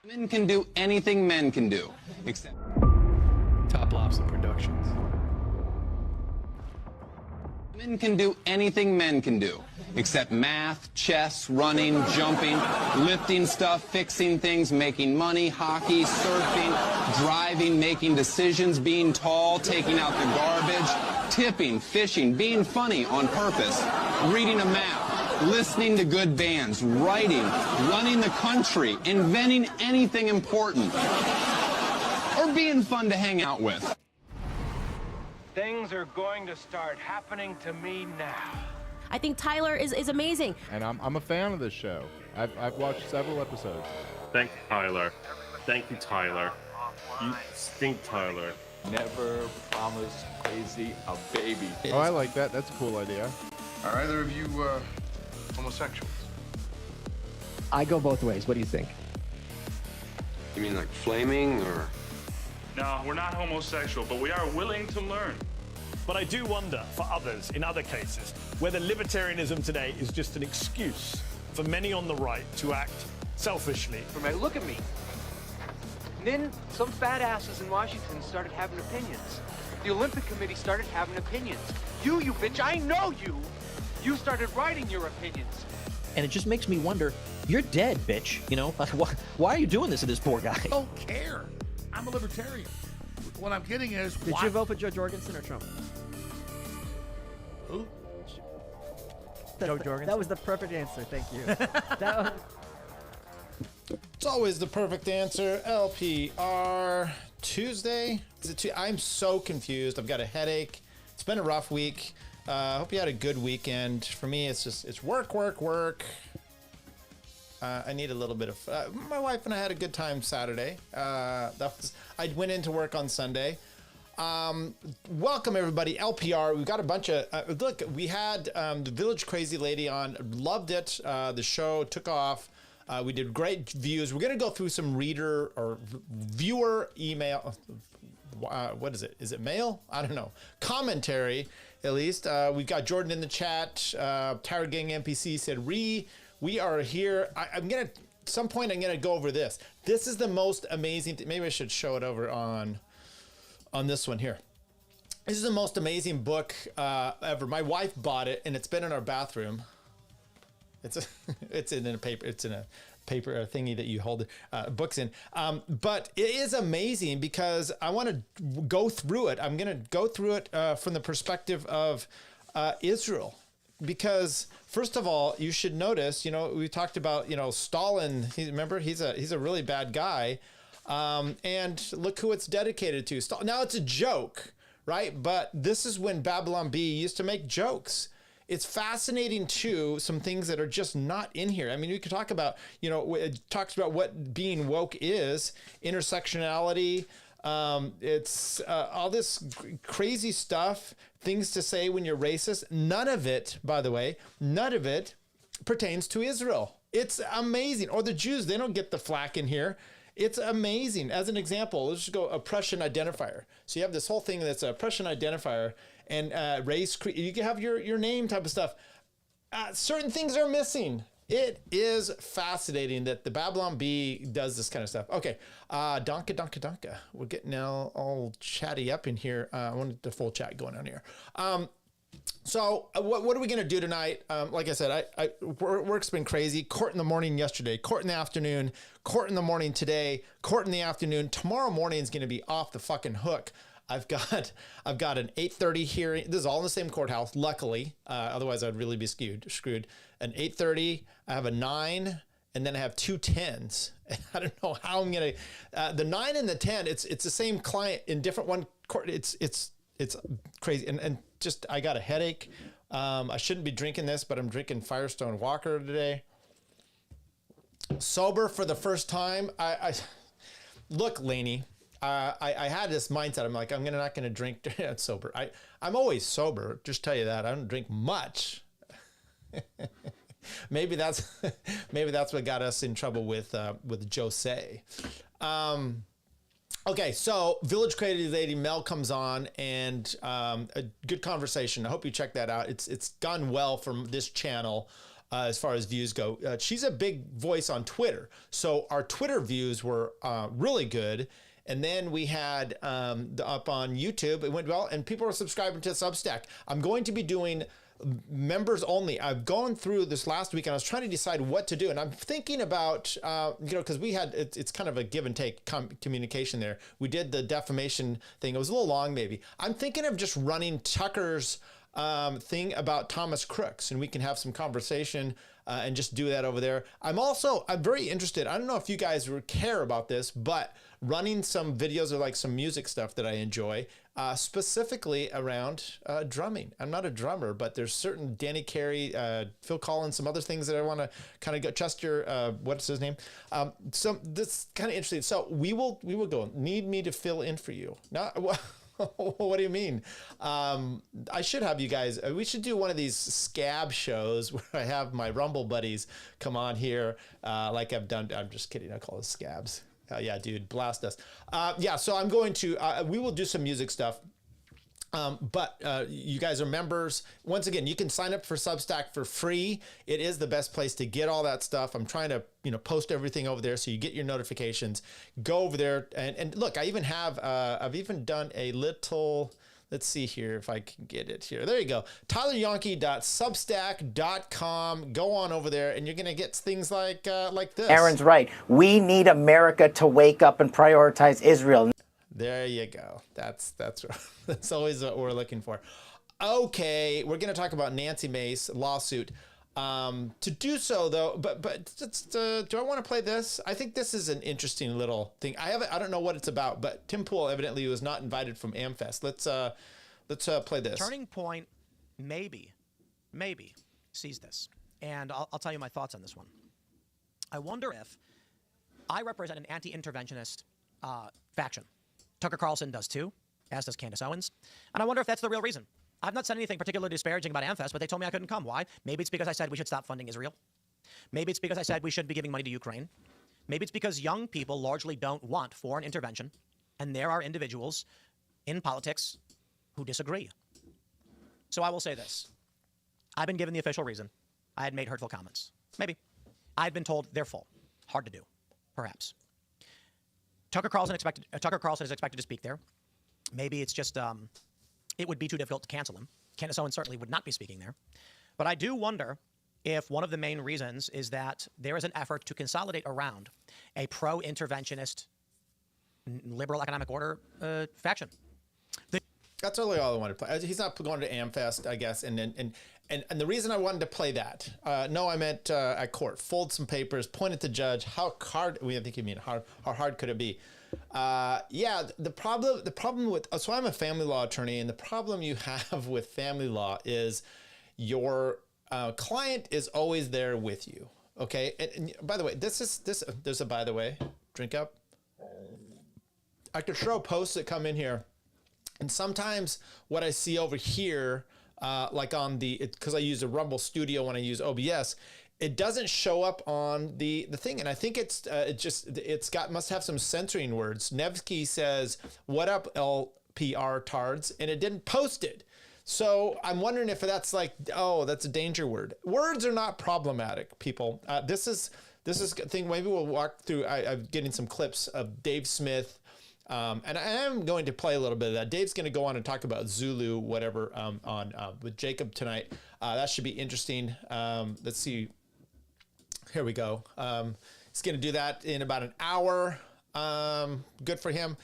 Women can do anything men can do, except Top Lobster Productions. women can do anything men can do, except math, chess, running, jumping, lifting stuff, fixing things, making money, hockey, surfing, driving, making decisions, being tall, taking out the garbage, tipping, fishing, being funny on purpose, reading a map, listening to good bands, writing, running the country, inventing anything important, or being fun to hang out with. Things are going to start happening to me now. I think Tyler is amazing. And I'm a fan of this show. I've watched several episodes. Thank you, Tyler. Thank you, Tyler. You stink, Tyler. Never promise crazy a baby. Oh, I like that. That's a cool idea. Are either of you homosexuals? I go both ways. What do you think? You mean like flaming or? No, we're not homosexual, but we are willing to learn. But I do wonder for others, in other cases, whether libertarianism today is just an excuse for many on the right to act selfishly. Look at me. And then some fat asses in Washington started having opinions. The Olympic Committee started having opinions. You bitch, I know you. You started writing your opinions. And it just makes me wonder, you're dead, bitch. You know, why are you doing this to this poor guy? I don't care. I'm a libertarian. What I'm getting is, Did you vote for Joe Jorgensen or Trump? Who? Joe Jorgensen. That was the perfect answer. Thank you. It's always the perfect answer. LPR Tuesday. Is it I'm so confused. I've got a headache. It's been a rough week. Hope you had a good weekend. For me, it's work. I need a little bit of. My wife and I had a good time Saturday. I went into work on Sunday. Welcome everybody. LPR. We've got a bunch of. Look, we had the Village Crazy Lady on. Loved it. The show took off. We did great views. We're gonna go through some reader or viewer email. What is it? Is it mail? I don't know. Commentary, at least. We've got Jordan in the chat. Tower Gang NPC said, we are here. I'm going to, at some point, I'm going to go over this. This is the most amazing, maybe I should show it over on this one here. This is the most amazing book ever. My wife bought it, and it's been in our bathroom. It's in a paper. It's in a paper thingy that you hold books in. But it is amazing because I want to go through it. I'm going to go through it from the perspective of Israel. Because first of all, you should notice, we talked about, Stalin. Remember, he's a really bad guy. And look who it's dedicated to. Now it's a joke, right? But this is when Babylon Bee used to make jokes. It's fascinating too, some things that are just not in here. I mean, we could talk about, it talks about what being woke is, intersectionality. It's all this crazy stuff, things to say when you're racist. None of it, by the way, pertains to Israel. It's amazing. Or the Jews, they don't get the flack in here. It's amazing. As an example, let's just go oppression identifier. So you have this whole thing that's an oppression identifier and race. You can have your name type of stuff. Certain things are missing. It is fascinating that the Babylon Bee does this kind of stuff. Okay, Donka. We're getting all chatty up in here. I wanted the full chat going on here. So what are we going to do tonight? Like I said, work's been crazy. Court in the morning yesterday, court in the afternoon, court in the morning today, court in the afternoon. Tomorrow morning is going to be off the fucking hook. I've got an 8:30 hearing. This is all in the same courthouse, luckily. Otherwise, I'd really be screwed. An 8:30, I have a 9, and then I have 2 10s. I don't know how I'm going to... the 9 and the 10, it's the same client in different one court. It's crazy. And just, I got a headache. I shouldn't be drinking this, but I'm drinking Firestone Walker today. Sober for the first time. Look, Lainey, I had this mindset. I'm like, I'm not going to drink sober. I'm always sober. Just tell you that. I don't drink much. Maybe that's what got us in trouble with Jose. Okay, so Village Crazy Lady Mel comes on, and a good conversation. I hope you check that out. It's gone well from this channel. as far as views go. She's a big voice on Twitter. So our Twitter views were really good. And then we had up on YouTube, it went well, and people were subscribing to Substack. I'm going to be doing members only. I've gone through this last week and I was trying to decide what to do. And I'm thinking about, because we had, it's kind of a give and take communication there. We did the defamation thing. It was a little long maybe. I'm thinking of just running Tucker's thing about Thomas Crooks, and we can have some conversation and just do that over there. I'm very interested. I don't know if you guys care about this, but running some videos of like some music stuff that I enjoy, specifically around drumming. I'm not a drummer, but there's certain Danny Carey, Phil Collins, some other things that I want to kind of go. Chester, what's his name? This kind of interesting. So we will go. Need me to fill in for you? Not. What do you mean? I should have you guys, we should do one of these scab shows where I have my Rumble buddies come on here like I've done. I'm just kidding. I call it scabs. Yeah, dude, blast us. Yeah, so I'm going to, we will do some music stuff. But you guys are members. Once again, you can sign up for Substack for free. It is the best place to get all that stuff. I'm trying to, post everything over there so you get your notifications. Go over there and look, I even have, I've even done a little, let's see here if I can get it here. There you go. TylerYonke.substack.com. Go on over there and you're going to get things like this. Aaron's right. We need America to wake up and prioritize Israel. There you go. That's always what we're looking for. Okay, we're going to talk about Nancy Mace lawsuit. To do so though, but do I want to play this? I think this is an interesting little thing. I don't know what it's about, but Tim Pool evidently was not invited from AmFest. Let's play this. Turning Point maybe sees this, and I'll tell you my thoughts on this one. I wonder if I represent an anti-interventionist faction. Tucker Carlson does too, as does Candace Owens. And I wonder if that's the real reason. I've not said anything particularly disparaging about AmFest, but they told me I couldn't come. Why? Maybe it's because I said we should stop funding Israel. Maybe it's because I said we shouldn't be giving money to Ukraine. Maybe it's because young people largely don't want foreign intervention, and there are individuals in politics who disagree. So I will say this. I've been given the official reason. I had made hurtful comments. Maybe. I've been told they're full. Hard to do. Perhaps. Tucker Carlson is expected to speak there. Maybe it's just, it would be too difficult to cancel him. Candace Owens certainly would not be speaking there. But I do wonder if one of the main reasons is that there is an effort to consolidate around a pro-interventionist liberal economic order faction. That's really all I wanted to play. He's not going to AmFest, I guess, and the reason I wanted to play that, no, I meant at court, fold some papers, point at the judge. How hard? I think you mean how hard could it be? Yeah, the problem with, so I'm a family law attorney, and the problem you have with family law is your client is always there with you. Okay, and by the way, there's a by the way, drink up. I could show posts that come in here. And sometimes what I see over here, like on because I use a Rumble Studio when I use OBS, it doesn't show up on the thing. And I think must have some censoring words. Nevsky says, "What up, LPR tards?" And it didn't post it. So I'm wondering if that's like, oh, that's a danger word. Words are not problematic, people. This is a thing. Maybe we'll walk through. I'm getting some clips of Dave Smith. And I am going to play a little bit of that. Dave's going to go on and talk about Zulu, whatever, with Jacob tonight. That should be interesting. Let's see. Here we go. He's going to do that in about an hour. Good for him.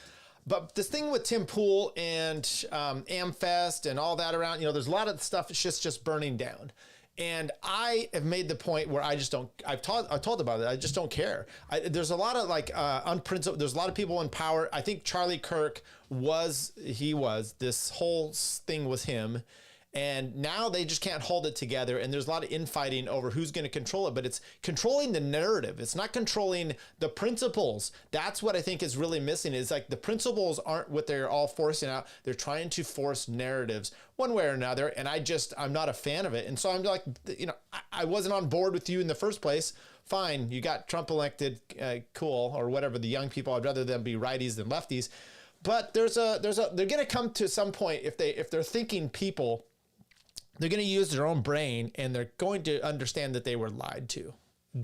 But this thing with Tim Pool and AmFest and all that around, there's a lot of stuff that's just burning down. And I have made the point where I just don't, I've told about it. I just don't care. There's a lot of unprincipled, there's a lot of people in power. I think Charlie Kirk this whole thing was him. And now they just can't hold it together. And there's a lot of infighting over who's going to control it, but it's controlling the narrative. It's not controlling the principles. That's what I think is really missing, is like the principles aren't what they're all forcing out. They're trying to force narratives one way or another. And I'm not a fan of it. And so I'm like, I wasn't on board with you in the first place. Fine. You got Trump elected. Cool. Or whatever. The young people, I'd rather them be righties than lefties. But they're going to come to some point if they're thinking people, they're going to use their own brain, and they're going to understand that they were lied to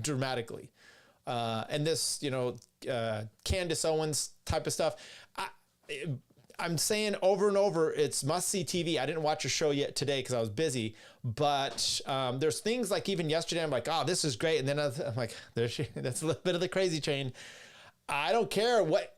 dramatically. And this, Candace Owens type of stuff, I'm saying over and over, it's must-see TV. I didn't watch a show yet today because I was busy, but there's things like even yesterday, I'm like, oh, this is great. And then I'm like, that's a little bit of the crazy train. I don't care. What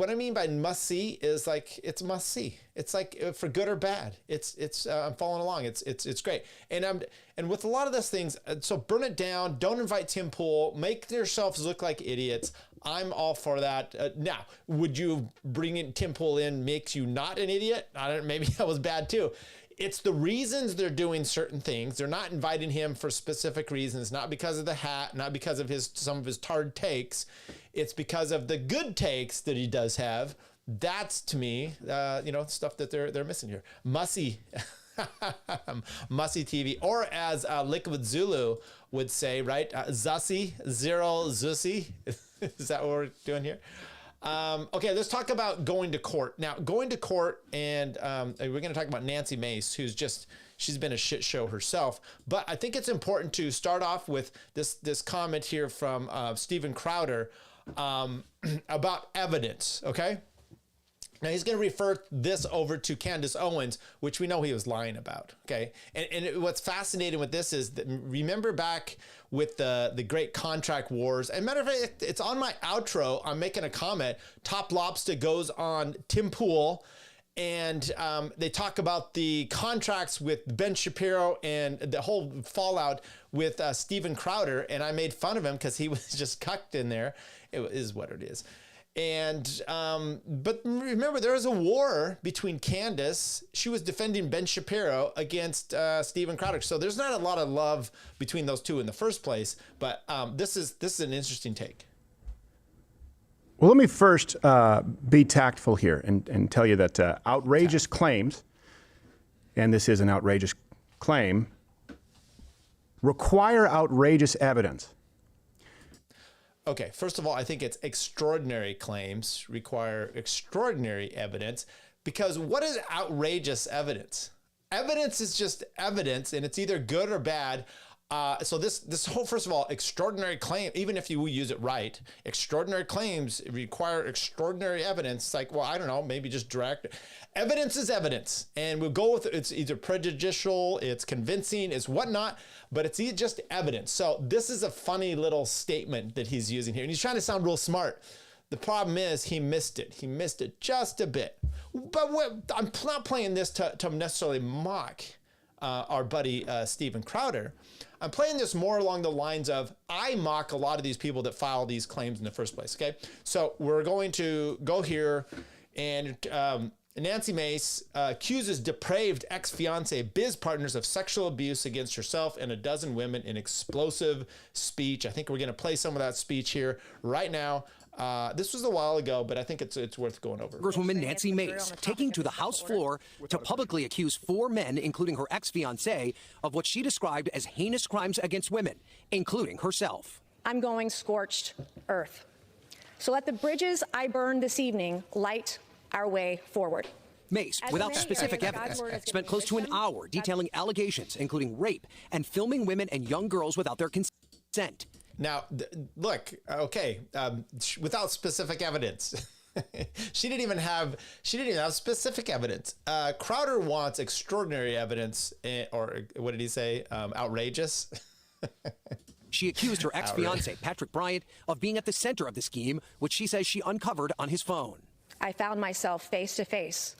I mean by must-see is like, it's must-see. It's like for good or bad. It's I'm following along. It's great. And with a lot of those things, so burn it down. Don't invite Tim Pool. Make yourselves look like idiots. I'm all for that. Now, would you bring in Tim Pool in makes you not an idiot? Maybe that was bad too. It's the reasons they're doing certain things. They're not inviting him for specific reasons, not because of the hat, not because of some of his tarred takes. It's because of the good takes that he does have. That's, to me, stuff that they're missing here. Must-see. Must-see TV, or as Liquid Zulu would say, right? Zussi, zero Zussi. Is that what we're doing here? Okay, let's talk about going to court. Now, going to court, and we're going to talk about Nancy Mace, she's been a shit show herself. But I think it's important to start off with this comment here from Steven Crowder about evidence, okay? Now, he's going to refer this over to Candace Owens, which we know he was lying about, okay? And what's fascinating with this is that, remember back with the great contract wars, and matter of fact, it's on my outro, I'm making a comment, Top Lobster goes on Tim Pool, and they talk about the contracts with Ben Shapiro and the whole fallout with Steven Crowder, and I made fun of him because he was just cucked in there. It is what it is. And but remember, there was a war between Candace. She was defending Ben Shapiro against Steven Crowder. So there's not a lot of love between those two in the first place. But this is an interesting take. Well, let me first be tactful here and tell you that outrageous claims, and this is an outrageous claim, require outrageous evidence. Okay, first of all, I think it's extraordinary claims require extraordinary evidence, because what is outrageous evidence? Evidence is just evidence, and it's either good or bad. So this whole, first of all, extraordinary claim, even if you use it right, extraordinary claims require extraordinary evidence. It's like, well, I don't know, maybe just direct. Evidence is evidence, and we'll go with it. It's either prejudicial, it's convincing, it's whatnot, but it's just evidence. So this is a funny little statement that he's using here, and he's trying to sound real smart. The problem is he missed it. He missed it just a bit. But I'm not playing this to necessarily mock our buddy Steven Crowder. I'm playing this more along the lines of, I mock a lot of these people that file these claims in the first place, okay? So we're going to go here, and Nancy Mace accuses depraved ex-fiance biz partners of sexual abuse against herself and a dozen women in explosive speech. I think we're going to play some of that speech here right now. This was a while ago, but I think it's worth going over. Congresswoman Nancy Mace taking to the House floor to publicly accuse 4 men, including her ex-fiancé, of what she described as heinous crimes against women, including herself. I'm going scorched earth. So let the bridges I burned this evening light our way forward. Mace, without specific evidence, spent close to an hour detailing allegations, including rape and filming women and young girls without their consent. Now, look, okay, without specific evidence. She didn't even have specific evidence. Crowder wants extraordinary evidence, or what did he say? Outrageous. She accused her ex-fiancé, Patrick Bryant, of being at the center of the scheme, which she says she uncovered on his phone. I found myself face to face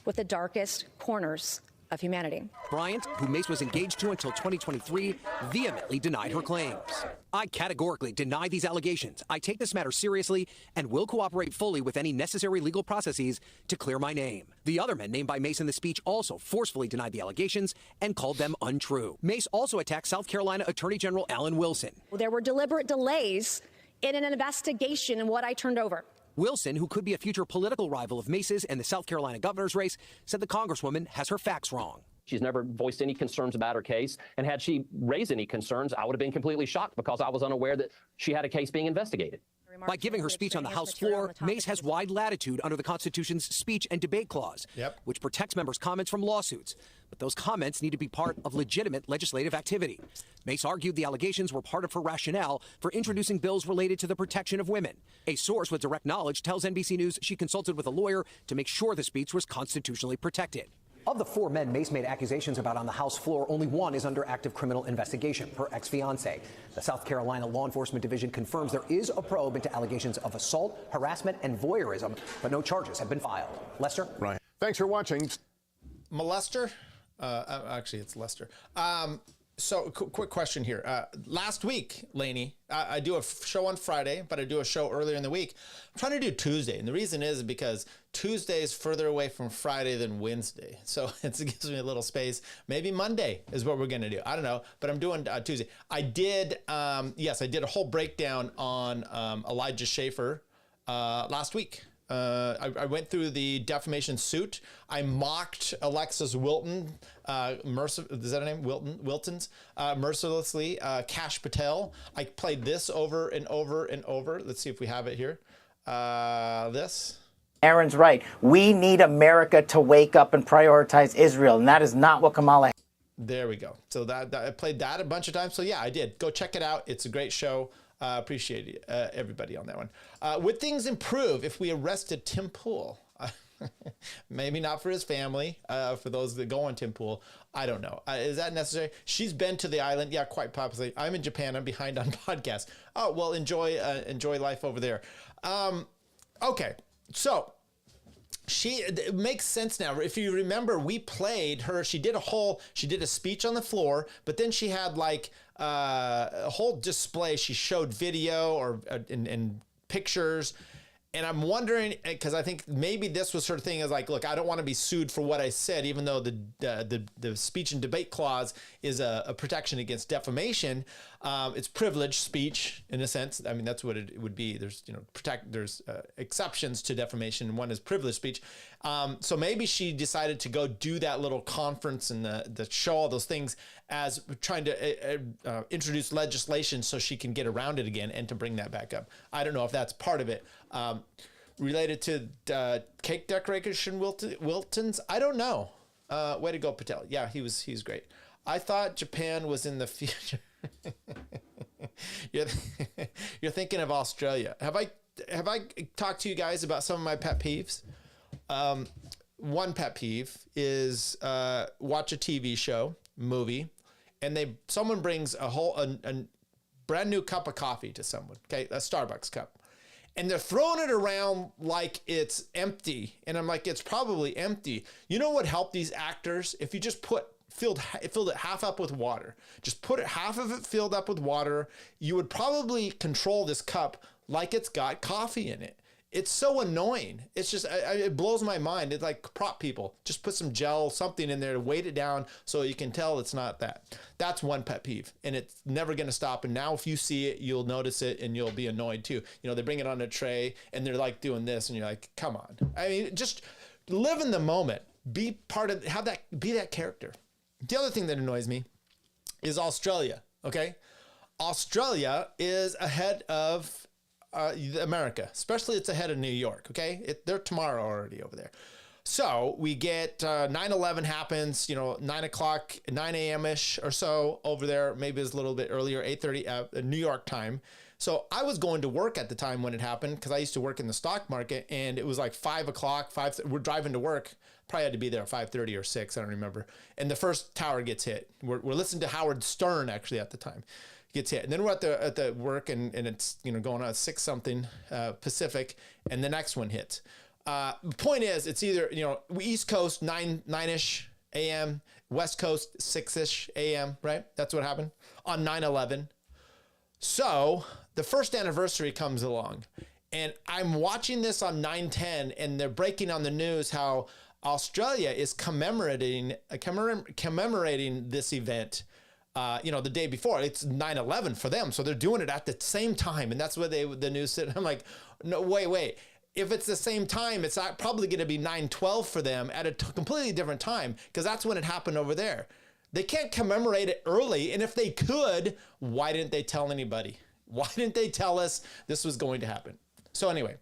with the darkest corners of humanity. Bryant, who Mace was engaged to until 2023, vehemently denied her claims. I categorically deny these allegations. I take this matter seriously and will cooperate fully with any necessary legal processes to clear my name. The other men named by Mace in the speech also forcefully denied the allegations and called them untrue. Mace also attacked South Carolina Attorney General Alan Wilson. There were deliberate delays in an investigation in what I turned over. Wilson, who could be a future political rival of Mace's in the South Carolina governor's race, said the congresswoman has her facts wrong. She's never voiced any concerns about her case, and had she raised any concerns, I would have been completely shocked because I was unaware that she had a case being investigated. By giving her speech on the House floor, Mace has wide latitude under the Constitution's Speech and Debate Clause, which protects members' comments from lawsuits. But those comments need to be part of legitimate legislative activity. Mace argued the allegations were part of her rationale for introducing bills related to the protection of women. A source with direct knowledge tells NBC News she consulted with a lawyer to make sure the speech was constitutionally protected. Of the 4 men Mace made accusations about on the House floor, only one is under active criminal investigation, her ex-fiancé. The South Carolina Law Enforcement Division confirms there is a probe into allegations of assault, harassment, and voyeurism, but no charges have been filed. Lester? Right. Thanks for watching. Molester? Actually, it's Lester. So, quick question here. Last week, Lainey, I do a show on Friday, but I do a show earlier in the week. I'm trying to do Tuesday, and the reason is because Tuesday is further away from Friday than Wednesday. So, it gives me a little space. Maybe Monday is what we're going to do. I don't know, but I'm doing Tuesday. I did, yes, I did a whole breakdown on Elijah Schaffer last week. I went through the defamation suit. I mocked Alexis Wilton, is that her name? Wilton's, mercilessly. Kash Patel. I played this over and over and over. Let's see if we have it here. This. Aaron's right. We need America to wake up and prioritize Israel, and that is not what Kamala. There we go. So that I played that a bunch of times. So yeah, I did. Go check it out. It's a great show. Appreciate everybody on that one. Would things improve if we arrested Tim Pool? Maybe not for his family, for those that go on Tim Pool. I don't know. Is that necessary? She's been to the island. Yeah, quite possibly. I'm in Japan. I'm behind on podcasts. Oh, well, enjoy life over there. Okay, so it makes sense now. If you remember, we played her. She did a speech on the floor, but then she had like a whole display. She showed video or and pictures. And I'm wondering, because I think maybe this was her thing, is like, look, I don't want to be sued for what I said, even though the speech and debate clause is a protection against defamation. It's privileged speech in a sense. I mean, that's what it would be. There's there's exceptions to defamation, and one is privileged speech. So maybe she decided to go do that little conference and the show all those things as trying to introduce legislation so she can get around it again and to bring that back up. I don't know if that's part of it. Related to cake decoration Wiltons, I don't know. Way to go, Patel. Yeah, he's great. I thought Japan was in the future. You're thinking of Australia. Have I talked to you guys about some of my pet peeves? One pet peeve is watch a TV show, movie, and someone brings a brand new cup of coffee to someone, okay, a Starbucks cup, and they're throwing it around like it's empty, and I'm like, it's probably empty. You know what helped these actors? If you just filled it half up with water, just put it half of it filled up with water, you would probably control this cup like it's got coffee in it. It's so annoying. It's just, it blows my mind. It's like prop people. Just put some gel, something in there to weight it down so you can tell it's not that. That's one pet peeve, and it's never going to stop. And now if you see it, you'll notice it and you'll be annoyed too. You know, they bring it on a tray and they're like doing this and you're like, come on. I mean, just live in the moment. Be part of, be that character. The other thing that annoys me is Australia, okay? Australia is ahead of America, especially it's ahead of New York, okay? They're tomorrow already over there. So we get 9/11 happens, 9 o'clock, 9 a.m.-ish or so over there. Maybe it's a little bit earlier, 8:30 New York time. So I was going to work at the time when it happened because I used to work in the stock market, and it was like 5 o'clock, we're driving to work. Probably had to be there at 5:30 or 6, I don't remember. And the first tower gets hit. We're listening to Howard Stern actually at the time. Gets hit, and then we're at the work, and it's going on 6 something Pacific, and the next one hits. The point is, it's either East Coast 9-ish a.m., West Coast 6-ish a.m. Right? That's what happened on 9/11. So the first anniversary comes along, and I'm watching this on 9/10, and they're breaking on the news how Australia is commemorating this event. The day before. It's 9/11 for them, so they're doing it at the same time, and that's what the news said. I'm like, no, wait. If it's the same time, it's probably going to be 9/12 for them at a completely different time, because that's when it happened over there. They can't commemorate it early, and if they could, why didn't they tell anybody? Why didn't they tell us this was going to happen? So anyway,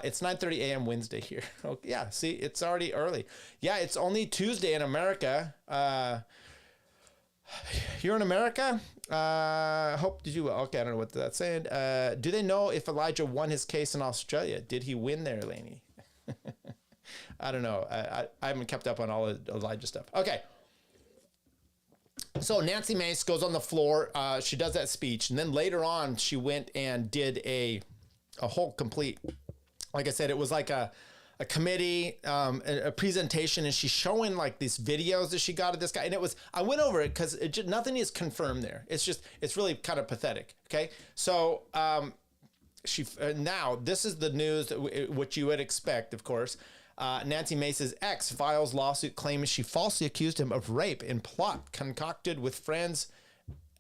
it's 9:30 a.m. Wednesday here. Oh, yeah, see, it's already early. Yeah, it's only Tuesday in America. You're in America? Hope did you? Okay, I don't know what that's saying. Do they know if Elijah won his case in Australia? Did he win there, Lainey? I don't know. I haven't kept up on all of Elijah stuff. Okay. So Nancy Mace goes on the floor. She does that speech, and then later on, she went and did a whole complete. Like I said, it was like a committee, a presentation, and she's showing like these videos that she got of this guy. And it was, I went over it because nothing is confirmed there. It's really kind of pathetic. Okay. So, now this is the news which you would expect, of course. Nancy Mace's ex files lawsuit claiming she falsely accused him of rape in plot concocted with friend's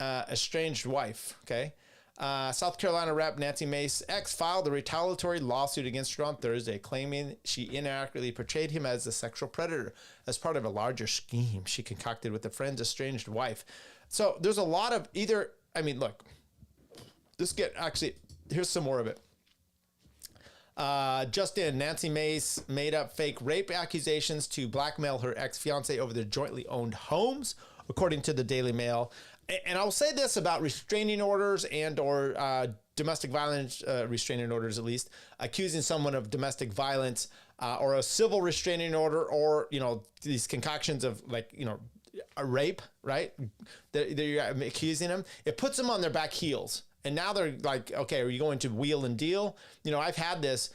estranged wife. Okay. South Carolina Rep. Nancy Mace's ex filed a retaliatory lawsuit against her on Thursday, claiming she inaccurately portrayed him as a sexual predator as part of a larger scheme she concocted with a friend's estranged wife. So there's a lot of look, here's some more of it. Just in, Nancy Mace made up fake rape accusations to blackmail her ex-fiance over their jointly owned homes, according to the Daily Mail. And I'll say this about restraining orders and or domestic violence restraining orders, at least, accusing someone of domestic violence or a civil restraining order, or, these concoctions of a rape, right? They're accusing them. It puts them on their back heels. And now they're like, okay, are you going to wheel and deal? I've had this,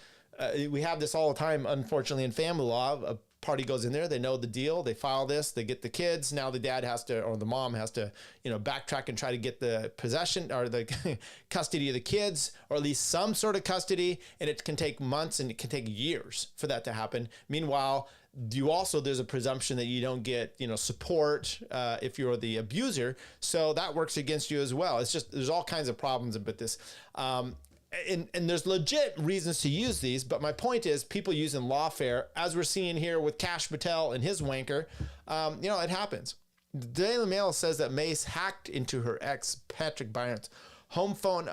we have this all the time, unfortunately, in family law. A party goes in there, they know the deal, they file this, they get the kids. Now the dad has to, or the mom has to, backtrack and try to get the possession or the custody of the kids, or at least some sort of custody. And it can take months and it can take years for that to happen. Meanwhile, there's a presumption that you don't get, support if you're the abuser. So that works against you as well. It's just, there's all kinds of problems about this. And there's legit reasons to use these, but my point is people using lawfare, as we're seeing here with Kash Patel and his wanker, it happens. The Daily Mail says that Mace hacked into her ex, Patrick Bryant's home phone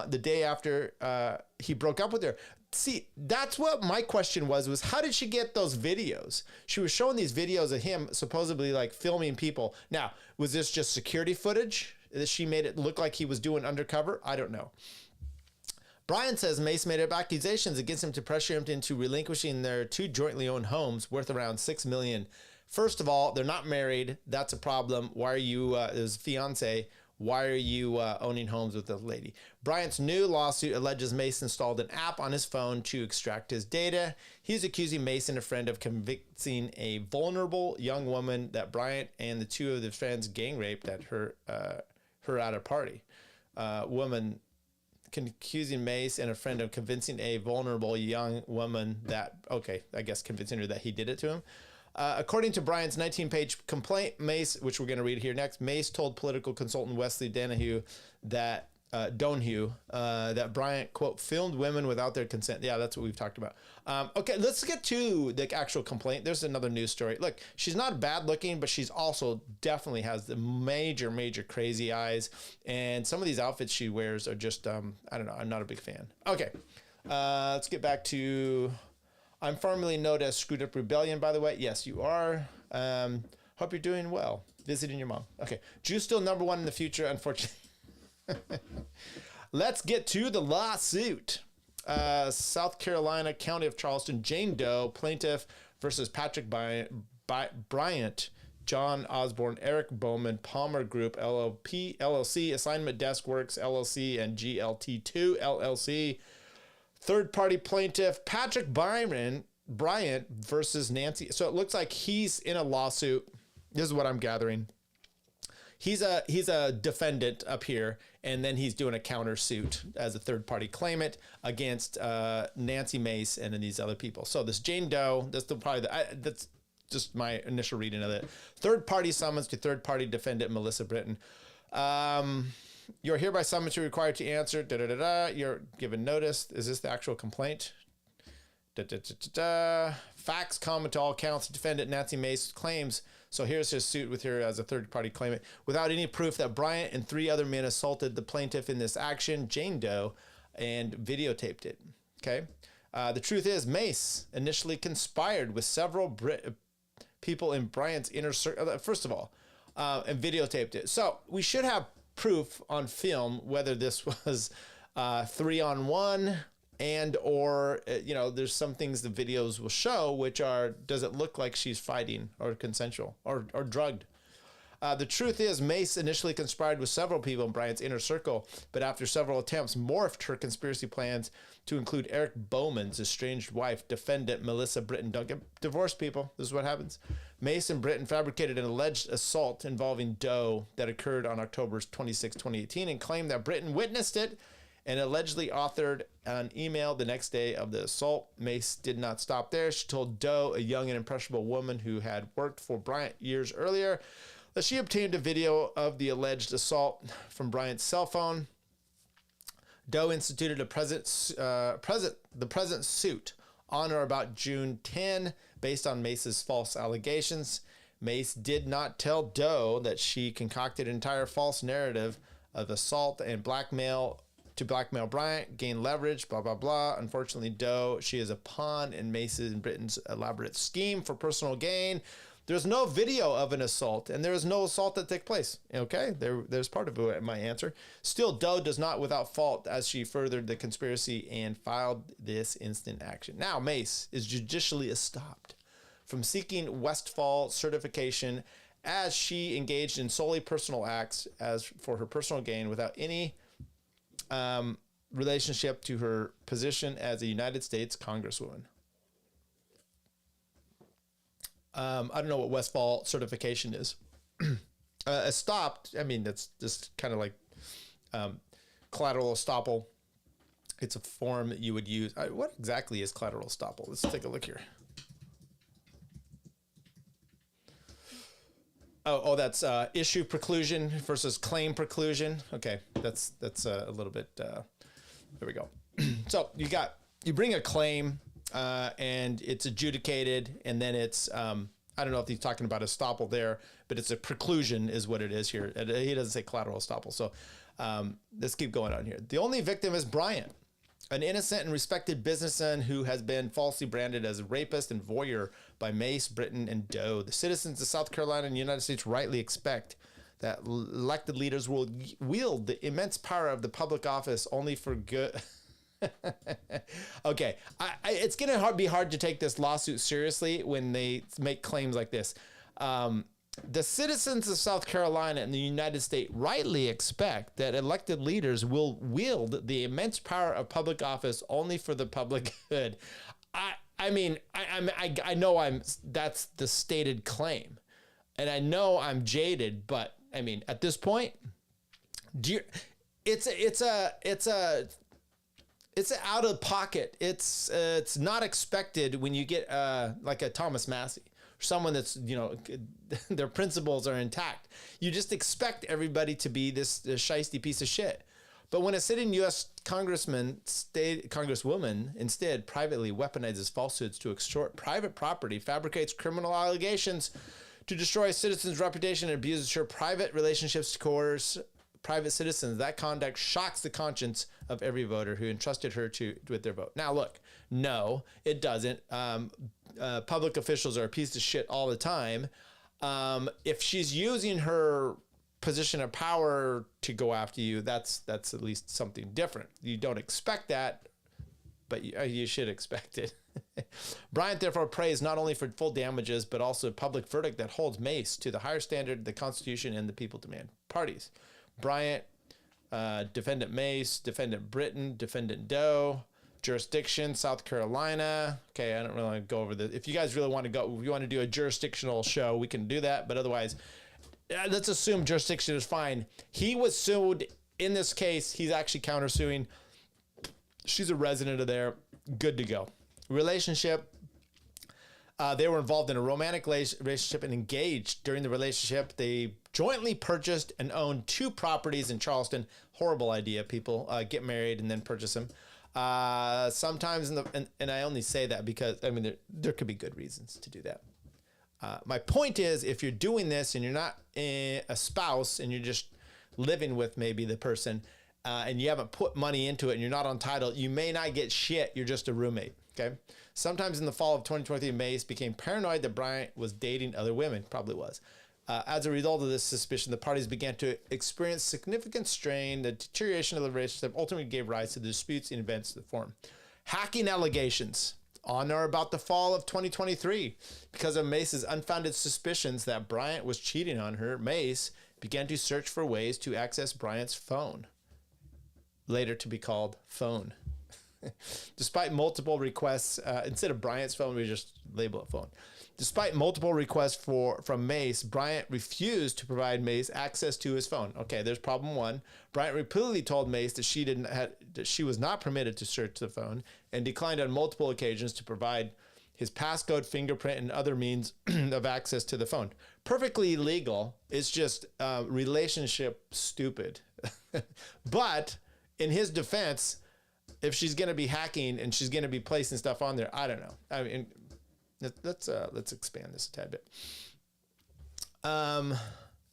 the day after he broke up with her. See, that's what my question was how did she get those videos? She was showing these videos of him supposedly like filming people. Now, was this just security footage that she made it look like he was doing undercover? I don't know. Brian says Mace made up accusations against him to pressure him into relinquishing their two jointly owned homes worth around $6 million. First of all, they're not married. That's a problem. Why are you, his fiance, why are you owning homes with this lady? Bryant's new lawsuit alleges Mace installed an app on his phone to extract his data. He's accusing Mace and a friend of convicting a vulnerable young woman that Bryant and the two of the friends gang raped at her at a party. Woman accusing Mace and a friend of convincing a vulnerable young woman convincing her that he did it to him. According to Bryant's 19-page complaint, Mace, which we're going to read here next, Mace told political consultant Wesley Donahue that Bryant, quote, filmed women without their consent. Yeah, that's what we've talked about. Okay, let's get to the actual complaint. There's another news story. Look, she's not bad looking, but she's also definitely has the major, major crazy eyes. And some of these outfits she wears are just, I don't know, I'm not a big fan. Okay, let's get back to... I'm formerly known as Screwed Up Rebellion, by the way. Yes, you are. Hope you're doing well. Visiting your mom. Okay. Jews still number one in the future, unfortunately. Let's get to the lawsuit. South Carolina, County of Charleston, Jane Doe, plaintiff versus Patrick Bryant, John Osborne, Eric Bowman, Palmer Group, LLC, Assignment Desk Works, LLC, and GLT2, LLC. Third-party plaintiff Patrick Bryant versus Nancy. So it looks like he's in a lawsuit. This is what I'm gathering. He's a defendant up here, and then he's doing a countersuit as a third-party claimant against Nancy Mace and then these other people. So this Jane Doe, that's just my initial reading of it. Third-party summons to third-party defendant Melissa Britton. You're hereby summoned to required to answer. You're given notice. Is this the actual complaint? Facts common to all counts. Defendant Nancy Mace claims So here's his suit with her as a third-party claimant. Without any proof that Bryant and 3 other men assaulted the plaintiff in this action, Jane Doe, and videotaped it. Okay. The truth is, Mace initially conspired with several people in Bryant's inner circle. First of all, and videotaped it. So we should have proof on film whether this was 3-on-1 and or there's some things the videos will show which are, does it look like she's fighting or consensual or drugged? The truth is, Mace initially conspired with several people in Bryant's inner circle, but after several attempts, morphed her conspiracy plans to include Eric Bowman's estranged wife, defendant Melissa Britton. Don't get divorced, people. This is what happens. Mace and Britton fabricated an alleged assault involving Doe that occurred on October 26, 2018, and claimed that Britton witnessed it and allegedly authored an email the next day of the assault. Mace did not stop there. She told Doe, a young and impressionable woman who had worked for Bryant years earlier, that she obtained a video of the alleged assault from Bryant's cell phone. Doe instituted the present suit on or about June 10, based on Mace's false allegations. Mace did not tell Doe that she concocted an entire false narrative of assault and blackmail to blackmail Bryant, gain leverage, blah, blah, blah. Unfortunately, Doe, she is a pawn in Mace's and Britton's elaborate scheme for personal gain. There's no video of an assault, and there is no assault that took place. Okay, there's part of my answer. Still, Doe does not without fault, as she furthered the conspiracy and filed this instant action. Now, Mace is judicially stopped from seeking Westfall certification, as she engaged in solely personal acts as for her personal gain without any relationship to her position as a United States Congresswoman. I don't know what Westfall certification is. Stopped, I mean, that's just kind of like collateral estoppel. It's a form that you would use. What exactly is collateral estoppel? Let's take a look here. Oh, that's issue preclusion versus claim preclusion. Okay, that's a little bit. There we go. So you bring a claim. And it's adjudicated, and then it's, I don't know if he's talking about estoppel there, but it's a preclusion is what it is here. He doesn't say collateral estoppel. So let's keep going on here. The only victim is Bryant, an innocent and respected businessman who has been falsely branded as a rapist and voyeur by Mace, Britton, and Doe. The citizens of South Carolina and the United States rightly expect that elected leaders will wield the immense power of the public office only for good. Okay, it's going to be hard to take this lawsuit seriously when they make claims like this. The citizens of South Carolina and the United States rightly expect that elected leaders will wield the immense power of public office only for the public good. I know that's the stated claim, and I know I'm jaded, but I mean, at this point, it's out of pocket. It's not expected when you get like a Thomas Massey, someone that's, their principles are intact. You just expect everybody to be this shiesty piece of shit. But when a sitting U.S. congresswoman instead privately weaponizes falsehoods to extort private property, fabricates criminal allegations to destroy citizens' reputation, and abuses her private relationships to coerce private citizens, that conduct shocks the conscience of every voter who entrusted her with their vote. Now, look, no, it doesn't. Public officials are a piece of shit all the time. If she's using her position of power to go after you, that's at least something different. You don't expect that, but you should expect it. Bryant therefore prays not only for full damages, but also a public verdict that holds Mace to the higher standard the Constitution and the people demand. Parties: Bryant, defendant Mace, defendant Britton, defendant Doe. Jurisdiction: South Carolina. Okay, I don't really want to go over this. If you guys really want to go, if you want to do a jurisdictional show, we can do that. But otherwise, let's assume jurisdiction is fine. He was sued in this case. He's actually countersuing. She's a resident of there. Good to go. Relationship: they were involved in a romantic relationship and engaged. During the relationship, they jointly purchased and owned 2 properties in Charleston. Horrible idea, people. Get married and then purchase them. Sometimes, and I only say that because, I mean, there could be good reasons to do that. My point is, if you're doing this and you're not a spouse and you're just living with maybe the person and you haven't put money into it and you're not on title, you may not get shit. You're just a roommate. Okay. Sometimes in the fall of 2023, Mace became paranoid that Bryant was dating other women. Probably was. As a result of this suspicion, the parties began to experience significant strain. The deterioration of the relationship ultimately gave rise to the disputes and events that form. Hacking allegations on or about the fall of 2023. Because of Mace's unfounded suspicions that Bryant was cheating on her, Mace began to search for ways to access Bryant's phone, later to be called phone. Despite multiple requests, instead of Bryant's phone, we just label it phone. Despite multiple requests from Mace, Bryant refused to provide Mace access to his phone. Okay, there's problem one. Bryant repeatedly told Mace that she was not permitted to search the phone and declined on multiple occasions to provide his passcode, fingerprint, and other means of access to the phone. Perfectly legal. It's just relationship stupid. But in his defense, if she's going to be hacking and she's going to be placing stuff on there, I don't know. I mean, let's expand this a tad bit.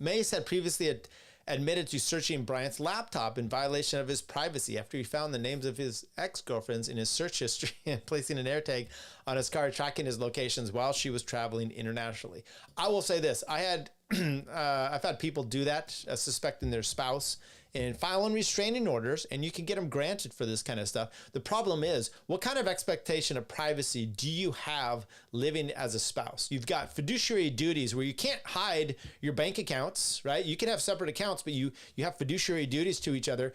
Mace had previously admitted to searching Bryant's laptop in violation of his privacy after he found the names of his ex-girlfriends in his search history and placing an AirTag on his car, tracking his locations while she was traveling internationally. I will say this: I've had people do that, suspecting their spouse, and filing restraining orders, and you can get them granted for this kind of stuff. The problem is, what kind of expectation of privacy do you have living as a spouse? You've got fiduciary duties where you can't hide your bank accounts, right? You can have separate accounts, but you have fiduciary duties to each other.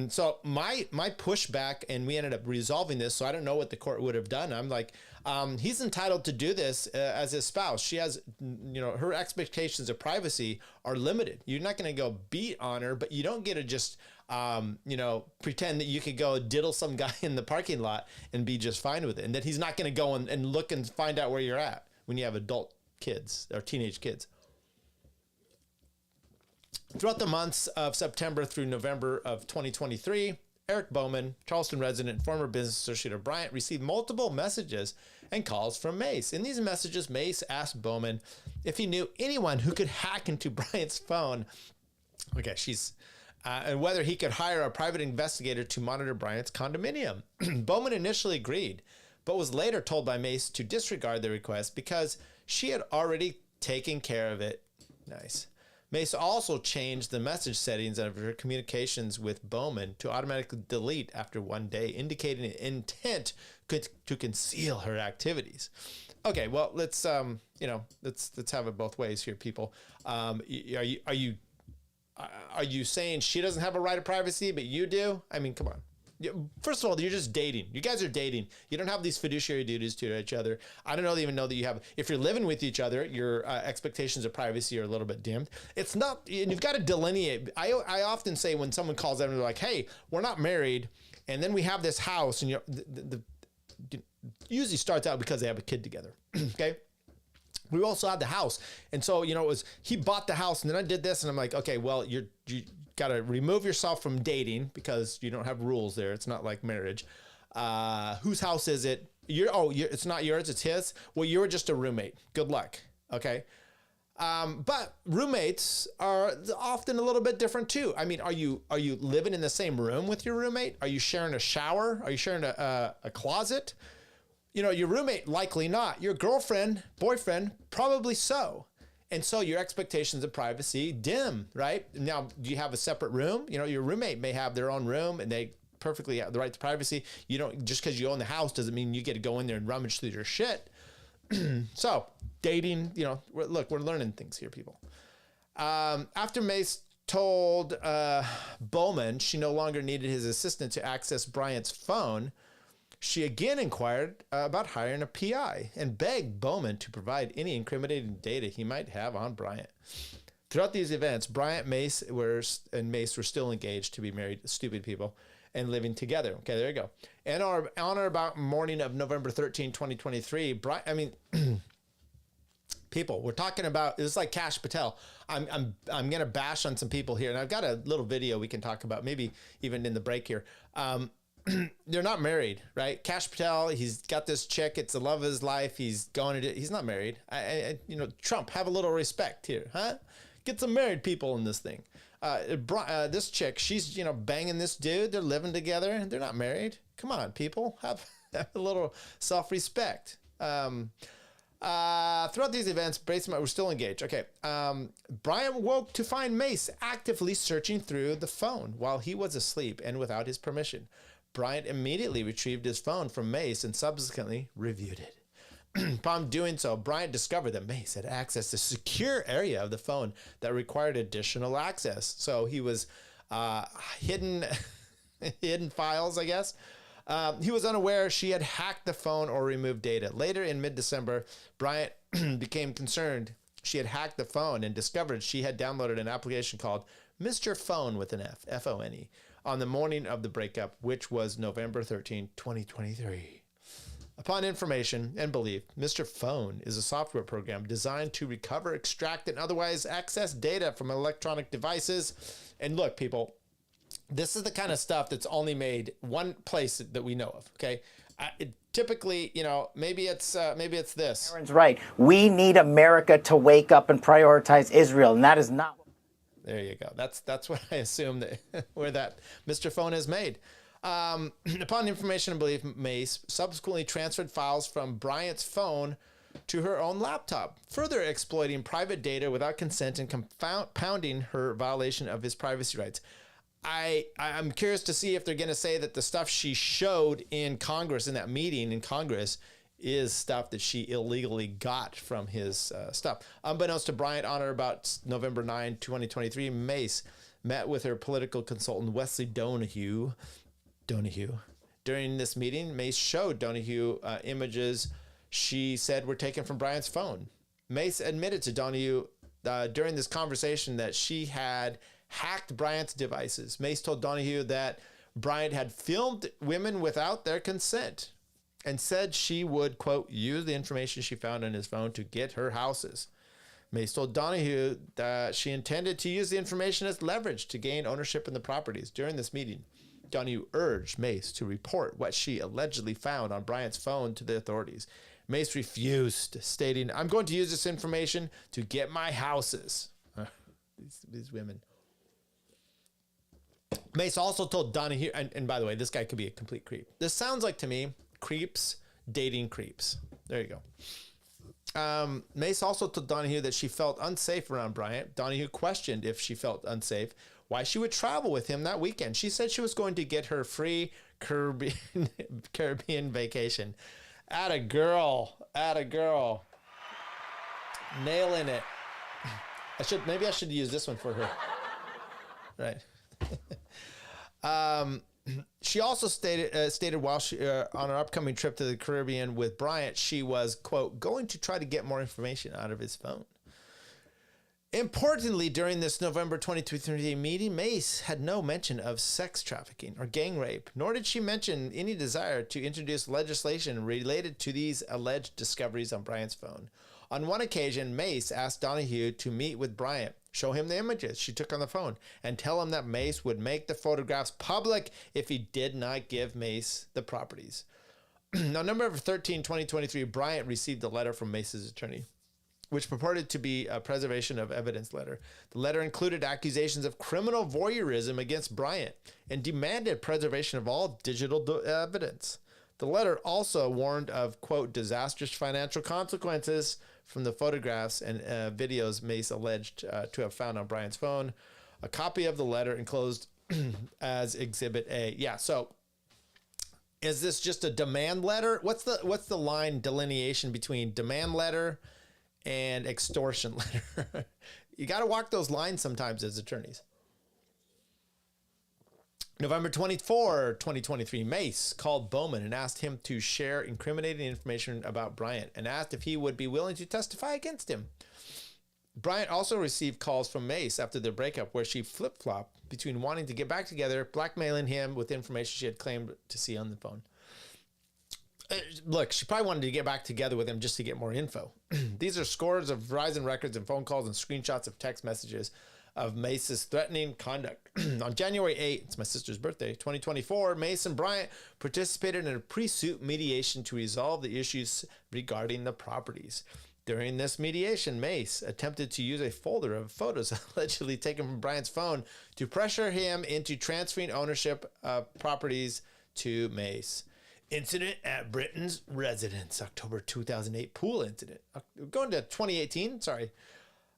So my pushback, and we ended up resolving this, so I don't know what the court would have done. I'm like, he's entitled to do this as his spouse. She has, her expectations of privacy are limited. You're not going to go beat on her, but you don't get to just, pretend that you could go diddle some guy in the parking lot and be just fine with it. And that he's not going to go and look and find out where you're at when you have adult kids or teenage kids. Throughout the months of September through November of 2023, Eric Bowman, Charleston resident and former business associate of Bryant, received multiple messages and calls from Mace. In these messages, Mace asked Bowman if he knew anyone who could hack into Bryant's phone. Okay, and whether he could hire a private investigator to monitor Bryant's condominium. Bowman initially agreed, but was later told by Mace to disregard the request because she had already taken care of it. Nice. Mace also changed the message settings of her communications with Bowman to automatically delete after one day, indicating an intent to conceal her activities. Okay, well, let's have it both ways here, people. Are you saying she doesn't have a right of privacy, but you do? I mean, come on. First of all, you're just dating. You guys are dating. You don't have these fiduciary duties to each other. I don't even know that you have. If you're living with each other, your expectations of privacy are a little bit dimmed. It's not, and you've got to delineate. I often say when someone calls them, they're like, "Hey, we're not married, and then we have this house," and usually starts out because they have a kid together. Okay. We also had the house, and so it was he bought the house, and then I did this, and I'm like, okay, well, you got to remove yourself from dating because you don't have rules there. It's not like marriage. Whose house is it? It's not yours, it's his. Well, you're just a roommate. Good luck. Okay. But roommates are often a little bit different too. I mean, are you living in the same room with your roommate? Are you sharing a shower? Are you sharing a closet? Your roommate, likely not. Your girlfriend, boyfriend, probably so. And so your expectations of privacy dim, right? Now, do you have a separate room? Your roommate may have their own room and they perfectly have the right to privacy. You don't, just because you own the house doesn't mean you get to go in there and rummage through your shit. So dating, look, we're learning things here, people. After Mace told Bowman she no longer needed his assistant to access Bryant's phone, she again inquired about hiring a PI and begged Bowman to provide any incriminating data he might have on Bryant. Throughout these events, Bryant and Mace were still engaged to be married, stupid people, and living together. Okay, there you go. And on or about morning of November 13, 2023, people, we're talking about, it's like Kash Patel. I'm going to bash on some people here, and I've got a little video we can talk about, maybe even in the break here. they're not married, right? Kash Patel, he's got this chick. It's the love of his life. He's going to, he's not married. Trump, have a little respect here, huh? Get some married people in this thing. This chick, she's, banging this dude. They're living together and they're not married. Come on, people, have a little self-respect. Throughout these events, we're still engaged. Okay. Bryant woke to find Mace actively searching through the phone while he was asleep and without his permission. Bryant immediately retrieved his phone from Mace and subsequently reviewed it. Upon doing so, Bryant discovered that Mace had access to a secure area of the phone that required additional access. So he was hidden files, I guess. He was unaware she had hacked the phone or removed data. Later in mid-December, Bryant became concerned she had hacked the phone and discovered she had downloaded an application called Mr. Phone with an F, F-O-N-E, on the morning of the breakup, which was November 13, 2023. Upon information and belief, Mr. Phone is a software program designed to recover, extract, and otherwise access data from electronic devices. And look, people, this is the kind of stuff that's only made one place that we know of. Okay, typically, maybe it's this. Aaron's right. We need America to wake up and prioritize Israel, and that is not. There you go. That's what I assume that where that Mr. Phone is made. Upon information and belief, Mace subsequently transferred files from Bryant's phone to her own laptop, further exploiting private data without consent and compounding her violation of his privacy rights. I'm curious to see if they're going to say that the stuff she showed in Congress, in that meeting in Congress, is stuff that she illegally got from his stuff. Unbeknownst to Bryant, on or about November 9, 2023, Mace met with her political consultant, Wesley Donahue. During this meeting, Mace showed Donahue images she said were taken from Bryant's phone. Mace admitted to Donahue during this conversation that she had hacked Bryant's devices. Mace told Donahue that Bryant had filmed women without their consent and said she would, quote, use the information she found on his phone to get her houses. Mace told Donahue that she intended to use the information as leverage to gain ownership in the properties. During this meeting, Donahue urged Mace to report what she allegedly found on Bryant's phone to the authorities. Mace refused, stating, "I'm going to use this information to get my houses." These women. Mace also told Donahue, and by the way, this guy could be a complete creep. This sounds like, to me, creeps dating creeps. There you go. Mace also told Donahue that she felt unsafe around Bryant. Donahue questioned if she felt unsafe, why she would travel with him that weekend. She said she was going to get her free Caribbean vacation. Atta girl. Nailing it. Maybe I should use this one for her. Right. She also stated while she on her upcoming trip to the Caribbean with Bryant, she was, quote, going to try to get more information out of his phone. Importantly, during this November 2023 meeting, Mace had no mention of sex trafficking or gang rape, nor did she mention any desire to introduce legislation related to these alleged discoveries on Bryant's phone. On one occasion, Mace asked Donahue to meet with Bryant, show him the images she took on the phone, and tell him that Mace would make the photographs public if he did not give Mace the properties. On November 13, 2023, Bryant received a letter from Mace's attorney, which purported to be a preservation of evidence letter. The letter included accusations of criminal voyeurism against Bryant and demanded preservation of all digital evidence. The letter also warned of, quote, disastrous financial consequences from the photographs and videos Mace alleged to have found on Bryant's phone. A copy of the letter enclosed as Exhibit A. Yeah, so is this just a demand letter? What's the line delineation between demand letter and extortion letter? You got to walk those lines sometimes as attorneys. November 24, 2023, Mace called Bowman and asked him to share incriminating information about Bryant and asked if he would be willing to testify against him. Bryant also received calls from Mace after their breakup where she flip-flopped between wanting to get back together, blackmailing him with information she had claimed to see on the phone. Look, she probably wanted to get back together with him just to get more info. These are scores of Verizon records and phone calls and screenshots of text messages of Mace's threatening conduct. On January 8, it's my sister's birthday, 2024, Mace and Bryant participated in a pre-suit mediation to resolve the issues regarding the properties. During this mediation, Mace attempted to use a folder of photos allegedly taken from Bryant's phone to pressure him into transferring ownership of properties to Mace. Incident at Britton's residence, October 2008 pool incident. Going to 2018, sorry.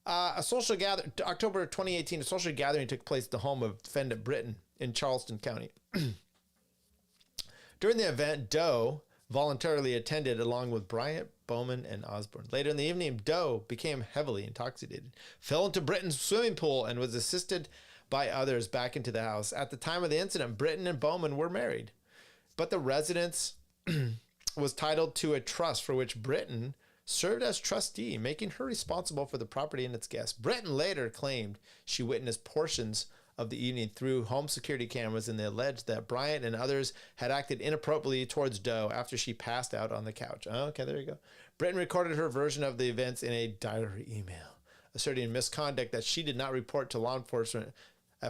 October 2018, a social gathering took place at the home of defendant Britton in Charleston County. During the event, Doe voluntarily attended along with Bryant, Bowman, and Osborne. Later in the evening, Doe became heavily intoxicated, fell into Britton's swimming pool, and was assisted by others back into the house. At the time of the incident, Britton and Bowman were married, but the residence was titled to a trust for which Britton served as trustee, making her responsible for the property and its guests. Britton later claimed she witnessed portions of the evening through home security cameras, and they alleged that Bryant and others had acted inappropriately towards Doe after she passed out on the couch. Oh, okay, there you go. Britton recorded her version of the events in a diary email, asserting misconduct that she did not report to law enforcement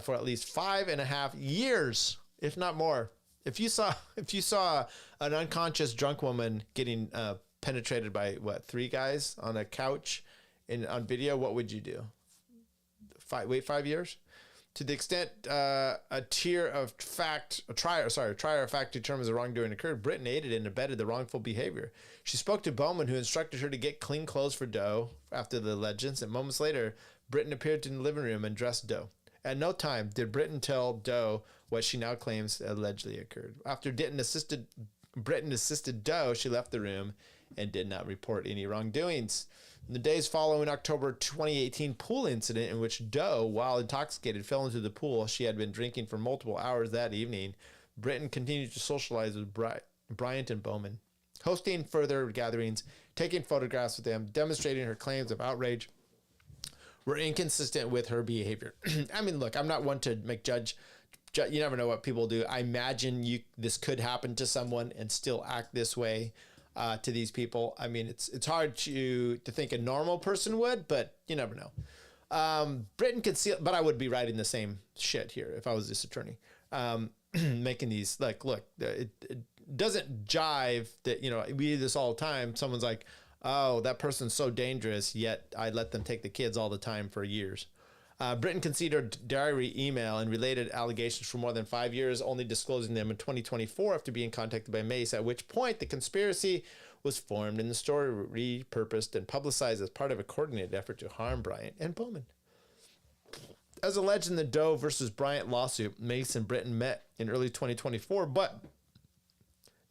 for at least 5.5 years, if not more. If you saw an unconscious drunk woman getting penetrated by 3 guys on a couch on video, what would you do? Wait 5 years? To the extent a trier of fact determines the wrongdoing occurred, Britton aided and abetted the wrongful behavior. She spoke to Bowman, who instructed her to get clean clothes for Doe after the alleged incident. Moments later, Britton appeared in the living room and dressed Doe. At no time did Britton tell Doe what she now claims allegedly occurred. After Britton assisted Doe, she left the room and did not report any wrongdoings. In the days following October 2018 pool incident, in which Doe, while intoxicated, fell into the pool she had been drinking for multiple hours that evening, Britton continued to socialize with Bryant and Bowman, hosting further gatherings, taking photographs with them, demonstrating her claims of outrage were inconsistent with her behavior. I mean, look, I'm not one to make judge. You never know what people do. I imagine this could happen to someone and still act this way to these people. I mean, it's hard to think a normal person would, but you never know. Britton concealed, but I would be writing the same shit here if I was this attorney. Making these, like, look, it doesn't jive that, we do this all the time. Someone's like, oh, that person's so dangerous, yet I let them take the kids all the time for years. Britton considered diary email and related allegations for more than 5 years, only disclosing them in 2024 after being contacted by Mace, at which point the conspiracy was formed and the story repurposed and publicized as part of a coordinated effort to harm Bryant and Bowman. As alleged in the Doe versus Bryant lawsuit, Mace and Britton met in early 2024, but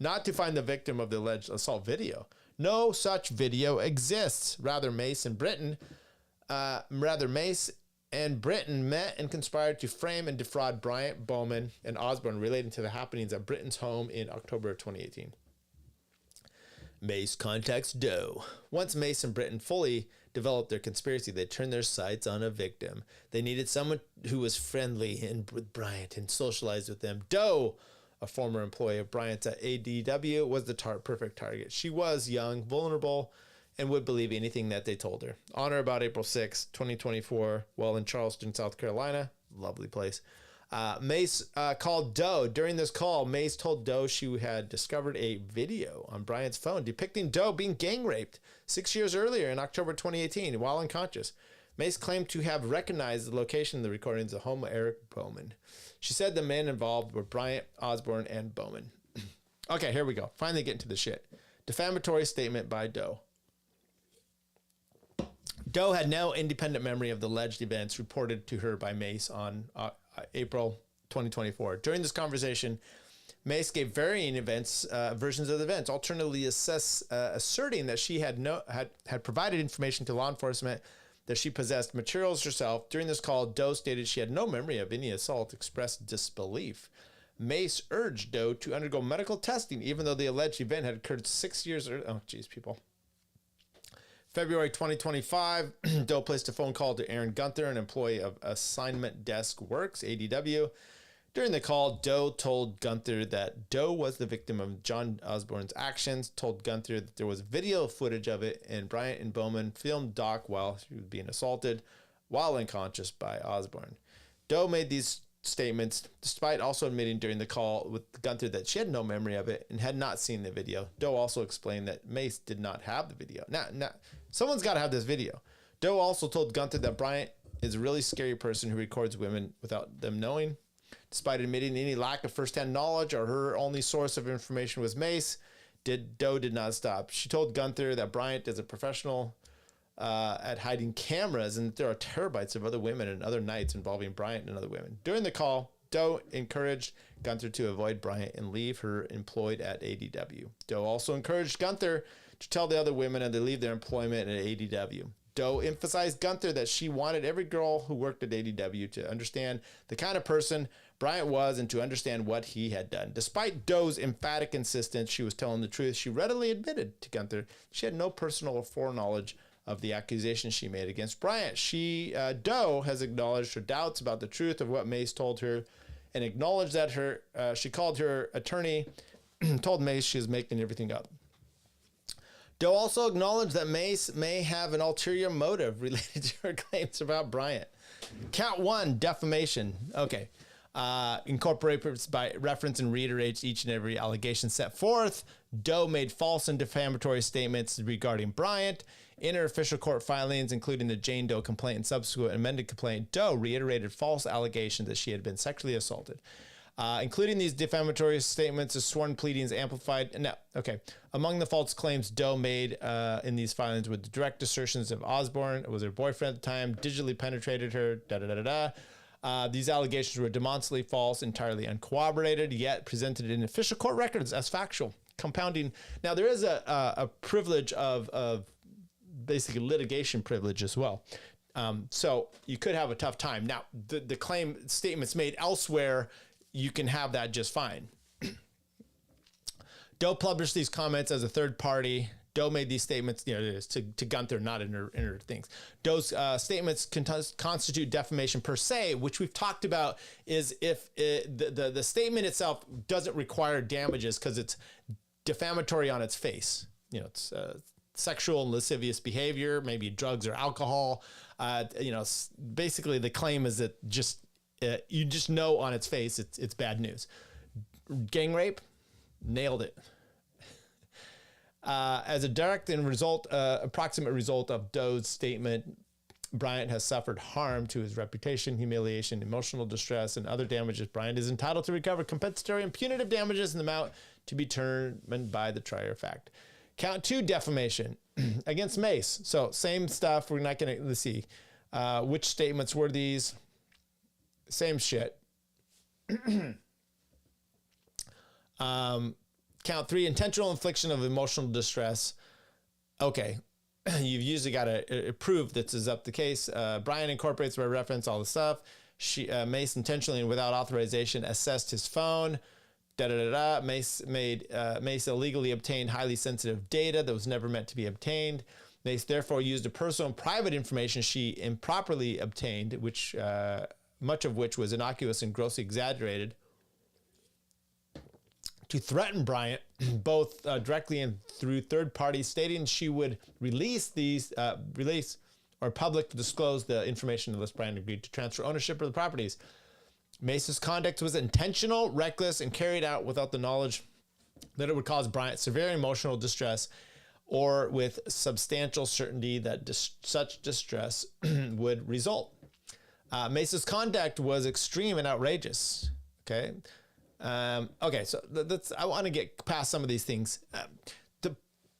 not to find the victim of the alleged assault video. No such video exists. Rather, Mace and Britton met and conspired to frame and defraud Bryant, Bowman, and Osborne relating to the happenings at Britton's home in October of 2018. Mace contacts Doe. Once Mace and Britton fully developed their conspiracy, they turned their sights on a victim. They needed someone who was friendly with Bryant and socialized with them. Doe, a former employee of Bryant's at ADW, was the perfect target. She was young, vulnerable, and would believe anything that they told her. On or about April 6, 2024, while in Charleston, South Carolina, lovely place, Mace called Doe. During this call, Mace told Doe she had discovered a video on Bryant's phone depicting Doe being gang raped 6 years earlier in October 2018 while unconscious. Mace claimed to have recognized the location of the recordings of Homo Eric Bowman. She said the men involved were Bryant, Osborne, and Bowman. Okay, here we go. Finally getting to the shit. Defamatory statement by Doe. Doe had no independent memory of the alleged events reported to her by Mace on April 2024. During this conversation, Mace gave varying versions of the events, alternately asserting that she had provided information to law enforcement that she possessed materials herself. During this call, Doe stated she had no memory of any assault, expressed disbelief. Mace urged Doe to undergo medical testing, even though the alleged event had occurred 6 years earlier. Oh, geez, people. February 2025, Doe placed a phone call to Aaron Gunther, an employee of Assignment Desk Works, ADW. During the call, Doe told Gunther that Doe was the victim of John Osborne's actions, told Gunther that there was video footage of it, and Bryant and Bowman filmed Doc while she was being assaulted. while unconscious by Osborne. Doe made these statements despite also admitting during the call with Gunther that she had no memory of it and had not seen the video. Doe also explained that Mace did not have the video. Now someone's got to have this video. Doe also told Gunther that Bryant is a really scary person who records women without them knowing. Despite admitting any lack of firsthand knowledge or her only source of information was Mace, Doe did not stop. She told Gunther that Bryant is a professional at hiding cameras and that there are terabytes of other women and other nights involving Bryant and other women. During the call, Doe encouraged Gunther to avoid Bryant and leave her employed at ADW. Doe also encouraged Gunther to tell the other women and to leave their employment at ADW. Doe emphasized Gunther that she wanted every girl who worked at ADW to understand the kind of person Bryant was and to understand what he had done. Despite Doe's emphatic insistence she was telling the truth, she readily admitted to Gunther she had no personal or foreknowledge of the accusations she made against Bryant. Doe has acknowledged her doubts about the truth of what Mace told her and acknowledged that she called her attorney, told Mace she was making everything up. Doe also acknowledged that Mace may have an ulterior motive related to her claims about Bryant. Count 1, defamation. Okay. Incorporates by reference and reiterates each and every allegation set forth. Doe made false and defamatory statements regarding Bryant. In her official court filings, including the Jane Doe complaint and subsequent amended complaint, Doe reiterated false allegations that she had been sexually assaulted. Including these defamatory statements, the sworn pleadings amplified. Among the false claims Doe made in these filings were the direct assertions of Osborne, was her boyfriend at the time, digitally penetrated her, These allegations were demonstrably false, entirely uncorroborated, yet presented in official court records as factual, compounding. Now, there is a privilege of basically litigation privilege as well. So you could have a tough time. Now, the claim statements made elsewhere, you can have that just fine. Doe published these comments as a third party. Doe made these statements, to Gunther, not in her things. Doe's statements constitute defamation per se, which we've talked about, is if the statement itself doesn't require damages because it's defamatory on its face. It's sexual and lascivious behavior, maybe drugs or alcohol. Basically the claim is that you just know on its face it's bad news. Gang rape, nailed it. As a direct and approximate result of Doe's statement, Bryant has suffered harm to his reputation, humiliation, emotional distress, and other damages. Bryant is entitled to recover compensatory and punitive damages in the amount to be determined by the trier of fact. Count 2, defamation against Mace. So same stuff. We're not going to, let's see. Which statements were these? Same shit. Count 3, intentional infliction of emotional distress. Okay. You've usually got to prove this is up the case. Bryant incorporates by reference all the stuff. Mace intentionally and without authorization assessed his phone. Mace illegally obtained highly sensitive data that was never meant to be obtained. Mace therefore used a personal and private information she improperly obtained, which much of which was innocuous and grossly exaggerated, to threaten Bryant, both directly and through third parties, stating she would release or public disclose the information unless Bryant agreed to transfer ownership of the properties. Mace's conduct was intentional, reckless, and carried out without the knowledge that it would cause Bryant severe emotional distress, or with substantial certainty that such distress would result. Mace's conduct was extreme and outrageous. Okay. So I want to get past some of these things.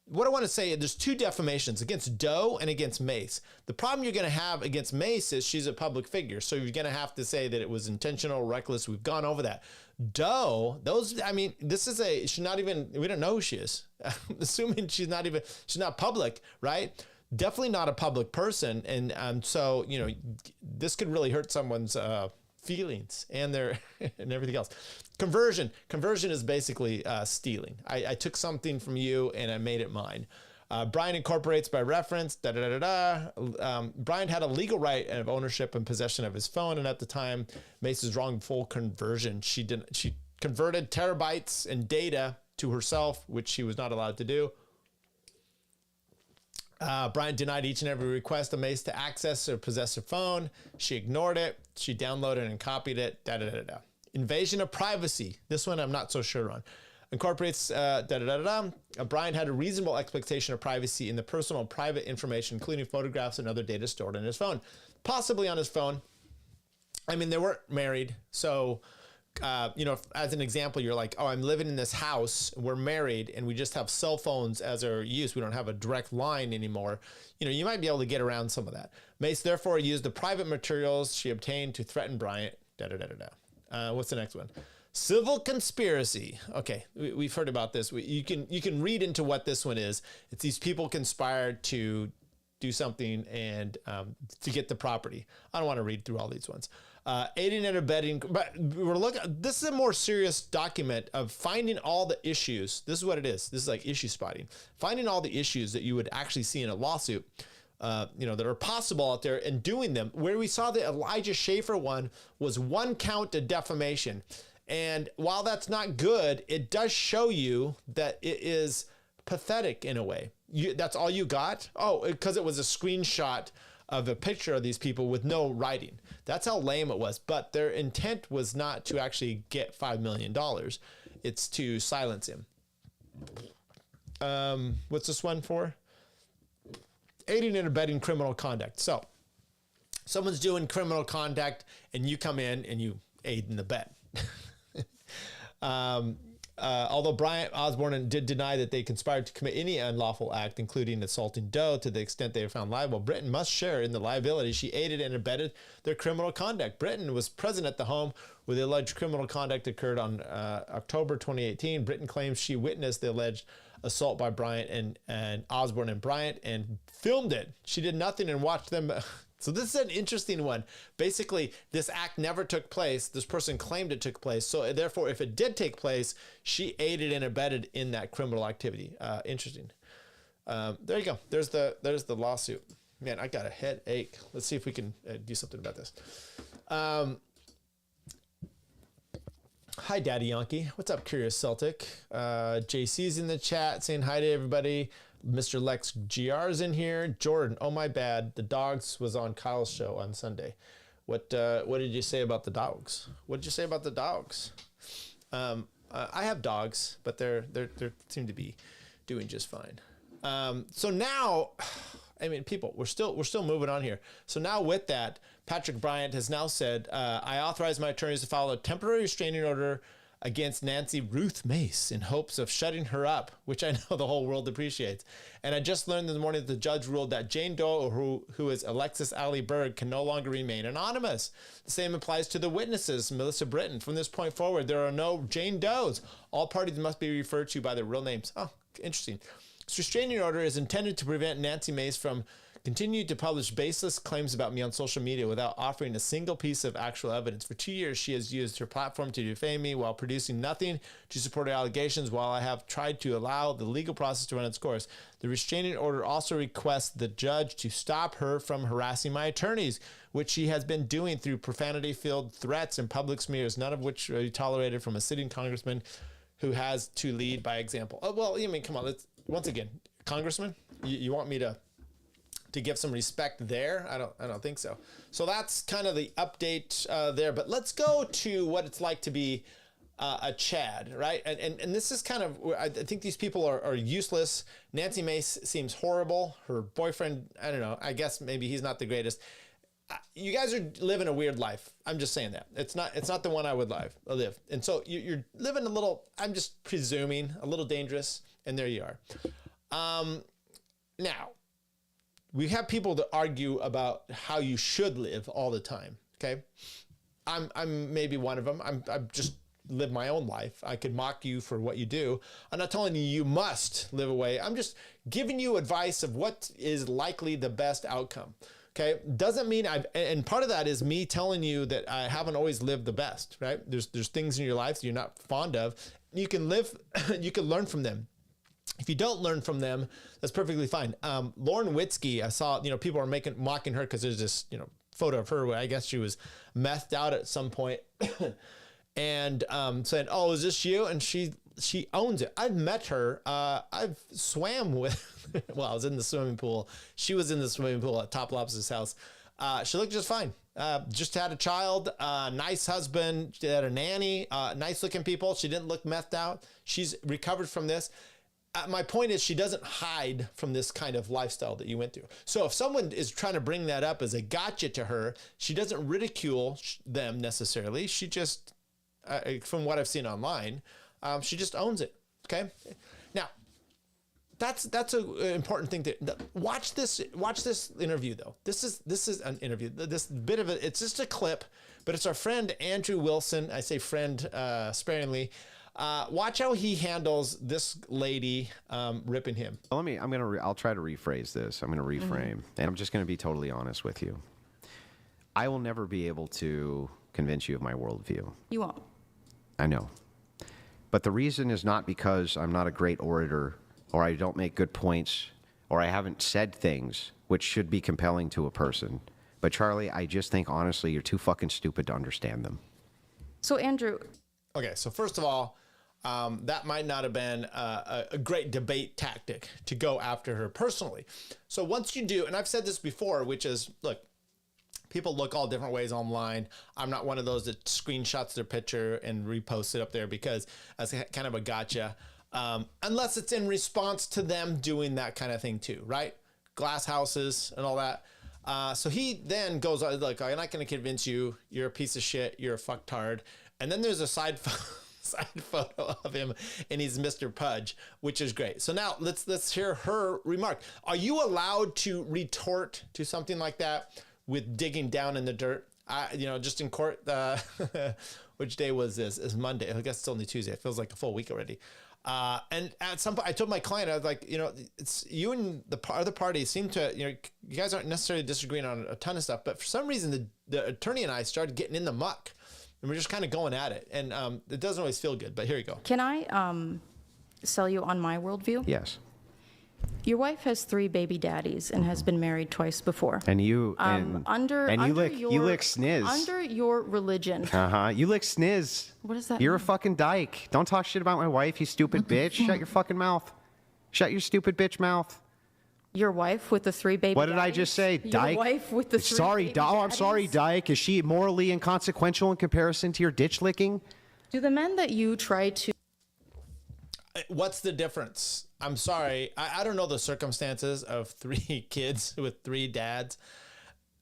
What I want to say, there's 2 defamations against Doe and against Mace. The problem you're going to have against Mace is she's a public figure. So you're going to have to say that it was intentional, reckless. We've gone over that. Doe, we don't know who she is. Assuming she's not public, right? Definitely not a public person. And so, this could really hurt someone's feelings and their and everything else. Conversion is basically stealing. I took something from you and I made it mine. Bryant incorporates by reference. Bryant had a legal right of ownership and possession of his phone, and at the time, Mace's wrongful conversion. She converted terabytes and data to herself, which she was not allowed to do. Bryant denied each and every request of Mace to access or possess her phone. She ignored it. She downloaded and copied it. Invasion of privacy. This one I'm not so sure on. Incorporates Bryant had a reasonable expectation of privacy in the personal and private information, including photographs and other data stored on his phone. Possibly on his phone. I mean, they weren't married, so as an example, you're like, oh, I'm living in this house, we're married, and we just have cell phones as our use. We don't have a direct line anymore. You might be able to get around some of that. Mace therefore used the private materials she obtained to threaten Bryant. What's the next one? Civil conspiracy. Okay, we've heard about this. You can read into what this one is. It's these people conspired to do something and to get the property. I don't want to read through all these ones. Aiding and abetting, but this is a more serious document of finding all the issues. This is what it is. This is like issue spotting. Finding all the issues that you would actually see in a lawsuit, that are possible out there, and doing them. Where we saw the Elijah Schaffer one was 1 count of defamation. And while that's not good, it does show you that it is pathetic in a way. That's all you got? Oh, because it was a screenshot of a picture of these people with no writing. That's how lame it was. But their intent was not to actually get $5 million. It's to silence him. What's this one for? Aiding and abetting criminal conduct. So someone's doing criminal conduct and you come in and you aid and abet. Although Bryant Osborne did deny that they conspired to commit any unlawful act, including assaulting Doe, to the extent they were found liable, Britain must share in the liability. She aided and abetted their criminal conduct. Britain was present at the home where the alleged criminal conduct occurred on October 2018. Britain claims she witnessed the alleged assault by Bryant and Osborne and Bryant and filmed it. She did nothing and watched them. So this is an interesting one. Basically, this act never took place. This person claimed it took place. So therefore, if it did take place, she aided and abetted in that criminal activity. Interesting. There you go. There's the lawsuit. Man, I got a headache. Let's see if we can do something about this. Hi, Daddy Yankee. What's up, Curious Celtic? JC's in the chat saying hi to everybody. Mr. Lex GR's in here. Jordan, oh my bad. The dogs was on Kyle's show on Sunday. What did you say about the dogs? What did you say about the dogs? I have dogs, but they seem to be doing just fine. So now, I mean, people, we're still moving on here. So now with that, Patrick Bryant has now said, I authorize my attorneys to file a temporary restraining order against Nancy Ruth Mace in hopes of shutting her up, which I know the whole world appreciates. And I just learned this morning that the judge ruled that Jane Doe, who is Alexis Allie Berg, can no longer remain anonymous. The same applies to the witnesses, Melissa Britton. From this point forward, there are no Jane Does. All parties must be referred to by their real names. Oh, interesting. This restraining order is intended to prevent Nancy Mace from continuing to publish baseless claims about me on social media without offering a single piece of actual evidence. For 2 years, she has used her platform to defame me while producing nothing to support her allegations, while I have tried to allow the legal process to run its course. The restraining order also requests the judge to stop her from harassing my attorneys, which she has been doing through profanity-filled threats and public smears, none of which are tolerated from a sitting congressman who has to lead by example. Oh, well, I mean, come on. Once again, Congressman, you want me to give some respect there? I don't think so. So that's kind of the update there. But let's go to what it's like to be a Chad, right? And this is kind of, I think these people are useless. Nancy Mace seems horrible. Her boyfriend, I don't know, I guess maybe he's not the greatest. You guys are living a weird life. I'm just saying that. It's not the one I would live. And so you're living a little, I'm just presuming, a little dangerous. And there you are. Now, we have people that argue about how you should live all the time. Okay, I'm maybe one of them. I'm just live my own life. I could mock you for what you do. I'm not telling you you must live away. I'm just giving you advice of what is likely the best outcome. Okay, doesn't mean and part of that is me telling you that I haven't always lived the best. Right? There's things in your life that you're not fond of. You can learn from them. If you don't learn from them, that's perfectly fine. Lauren Witzke, I saw, people are mocking her because there's this, photo of her where I guess she was methed out at some point and saying, oh, is this you? And she she owns it. I've met her. I've swam with, well, I was in the swimming pool. She was in the swimming pool at Top Lobster's house. She looked just fine. Just had a child, nice husband. She had a nanny, nice looking people. She didn't look methed out. She's recovered from this. My point is she doesn't hide from this kind of lifestyle that you went through. So if someone is trying to bring that up as a gotcha to her, she doesn't ridicule them necessarily. She just, from what I've seen online, she just owns it. Okay. Now that's an important thing to watch this interview though. This is an interview. This bit of it, it's just a clip, but it's our friend Andrew Wilson. I say friend sparingly. Watch how he handles this lady ripping him. I'll try to rephrase this. I'm going to reframe, and I'm just going to be totally honest with you. I will never be able to convince you of my worldview. You won't. I know. But the reason is not because I'm not a great orator, or I don't make good points, or I haven't said things which should be compelling to a person. But Charlie, I just think honestly, you're too fucking stupid to understand them. So Andrew. Okay, so first of all, that might not have been a great debate tactic to go after her personally. So once you do, and I've said this before, which is, look, people look all different ways online. I'm not one of those that screenshots their picture and reposts it up there because that's kind of a gotcha. Unless it's in response to them doing that kind of thing too, right? Glass houses and all that. So he then goes, look, I'm not going to convince you. You're a piece of shit. You're a fucktard. And then there's a side photo of him, and he's Mr. Pudge, which is great. So now let's hear her remark. Are you allowed to retort to something like that with digging down in the dirt? Just in court. Which day was this? It's Monday. I guess it's only Tuesday. It feels like a full week already. And at some point, I told my client, I was like, it's you and the other party seem to, you guys aren't necessarily disagreeing on a ton of stuff, but for some reason, the attorney and I started getting in the muck. And we're just kind of going at it. And it doesn't always feel good, but here you go. Can I sell you on my worldview? Yes. Your wife has 3 baby daddies and has been married twice before. And you you lick sniz. Under your religion. You lick sniz. What does that You're mean? a fucking dyke. Don't talk shit about my wife, you stupid bitch. Shut your fucking mouth. Shut your stupid bitch mouth. Your wife with the 3 baby What did daddies? I just say? Dyke? Your wife with the 3 Sorry, baby I'm sorry, Dyke. Is she morally inconsequential in comparison to your ditch licking? Do the men that you try to... What's the difference? I'm sorry. I don't know the circumstances of 3 kids with 3 dads.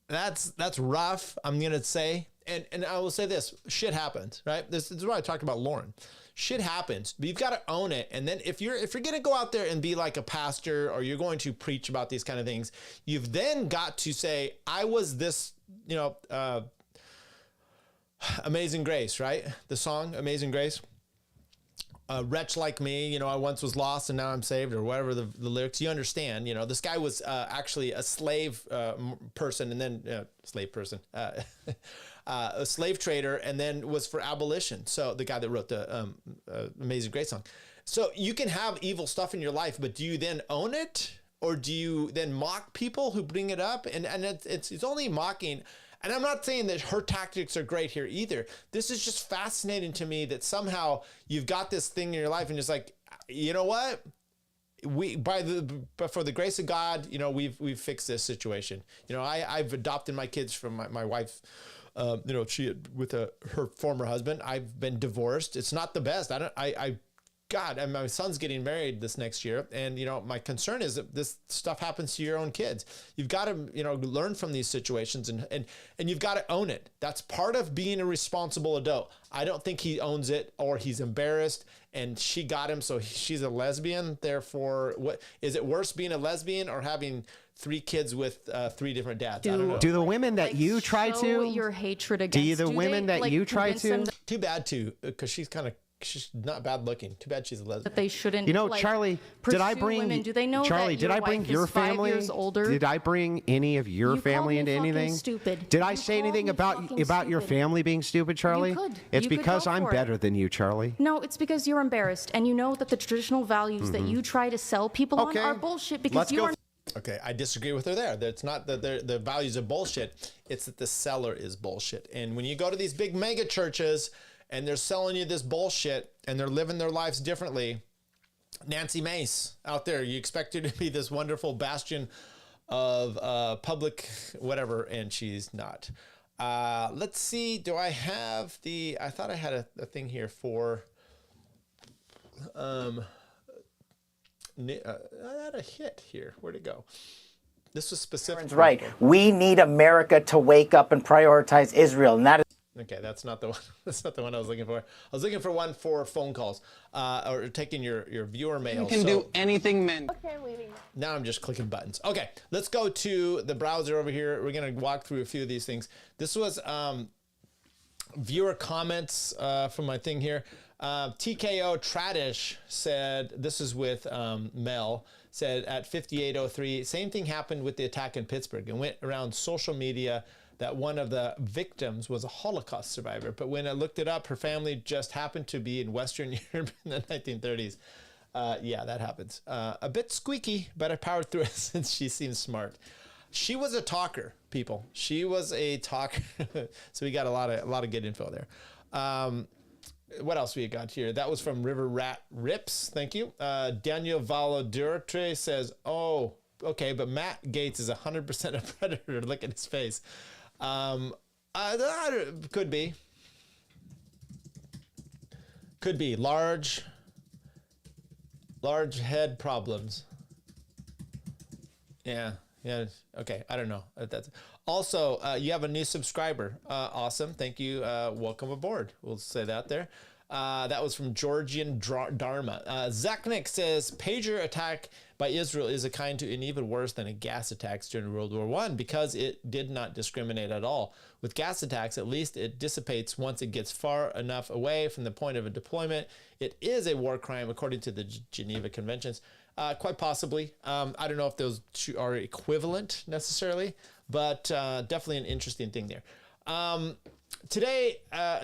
That's rough, I'm going to say. And I will say this. Shit happens, right? This is what I talked about Lauren. Shit happens, but you've got to own it. And then if you're going to go out there and be like a pastor, or you're going to preach about these kind of things, you've then got to say, I was this, Amazing Grace, right? The song Amazing Grace. A wretch like me, I once was lost and now I'm saved, or whatever the lyrics. You understand, this guy was actually a slave person, and then slave person, a slave trader, and then was for abolition. So the guy that wrote the Amazing Grace song. So you can have evil stuff in your life, but do you then own it, or do you then mock people who bring it up? And it's only mocking. And I'm not saying that her tactics are great here either. This is just fascinating to me that somehow you've got this thing in your life and it's like, you know what? But for the grace of God, we've fixed this situation. I've adopted my kids from my wife. She with her former husband. I've been divorced. It's not the best. God, and my son's getting married this next year. And, my concern is that this stuff happens to your own kids. You've got to, learn from these situations and you've got to own it. That's part of being a responsible adult. I don't think he owns it, or he's embarrassed, and she got him. So she's a lesbian. Therefore, what is it worse, being a lesbian or having 3 kids with 3 different dads? I don't know. Do the women that you try show to? your hatred against. Do the women that you try to? Too bad too, because she's not bad looking. Too bad she's a lesbian. That they shouldn't. Charlie, did I bring women? Do they know Charlie? that Did I bring your family? 5 years older? Did I bring any of your family into anything? Stupid. Did I say anything about your family being stupid, Charlie? You could. It's You could because go I'm for it. better than you, Charlie. No, it's because you're embarrassed, and you know that the traditional values that you try to sell people on are bullshit. Because you are. Okay, I disagree with her there. It's not that the values are bullshit. It's that the seller is bullshit. And when you go to these big mega churches and they're selling you this bullshit, and they're living their lives differently. Nancy Mace out there, you expect her to be this wonderful bastion of public whatever, and she's not. Let's see, do I have I thought I had a thing here for, I had a hit here. Where'd it go? This was specific. Right. We need America to wake up and prioritize Israel, and that is. Okay, that's not the one. That's not the one I was looking for. I was looking for one for phone calls or taking your viewer mail. Men can do anything men. Okay, I'm leaving. Now I'm just clicking buttons. Okay, let's go to the browser over here. We're going to walk through a few of these things. This was viewer comments from my thing here. TKO Tradish said, this is with Mel, said at 5803, same thing happened with the attack in Pittsburgh. It went around social media that one of the victims was a Holocaust survivor. But when I looked it up, her family just happened to be in Western Europe in the 1930s. Yeah, that happens. A bit squeaky, but I powered through it since she seems smart. She was a talker, people. She was a talker. So we got a lot of good info there. What else we got here? That was from River Rat Rips. Thank you. Daniel Valodurtre says, oh, okay, but Matt Gaetz is 100% a predator. Look at his face. Could be. Could be. Large head problems. Yeah. Okay. I don't know. That's also, you have a new subscriber. Awesome. Thank you. Welcome aboard. We'll say that there. That was from Georgian Dharma. Zaknik says, pager attack by Israel is a kind to and even worse than a gas attacks during World War I because it did not discriminate at all. With gas attacks, at least it dissipates once it gets far enough away from the point of a deployment. It is a war crime according to the Geneva Conventions. Quite possibly. I don't know if those two are equivalent necessarily, but definitely an interesting thing there. Today,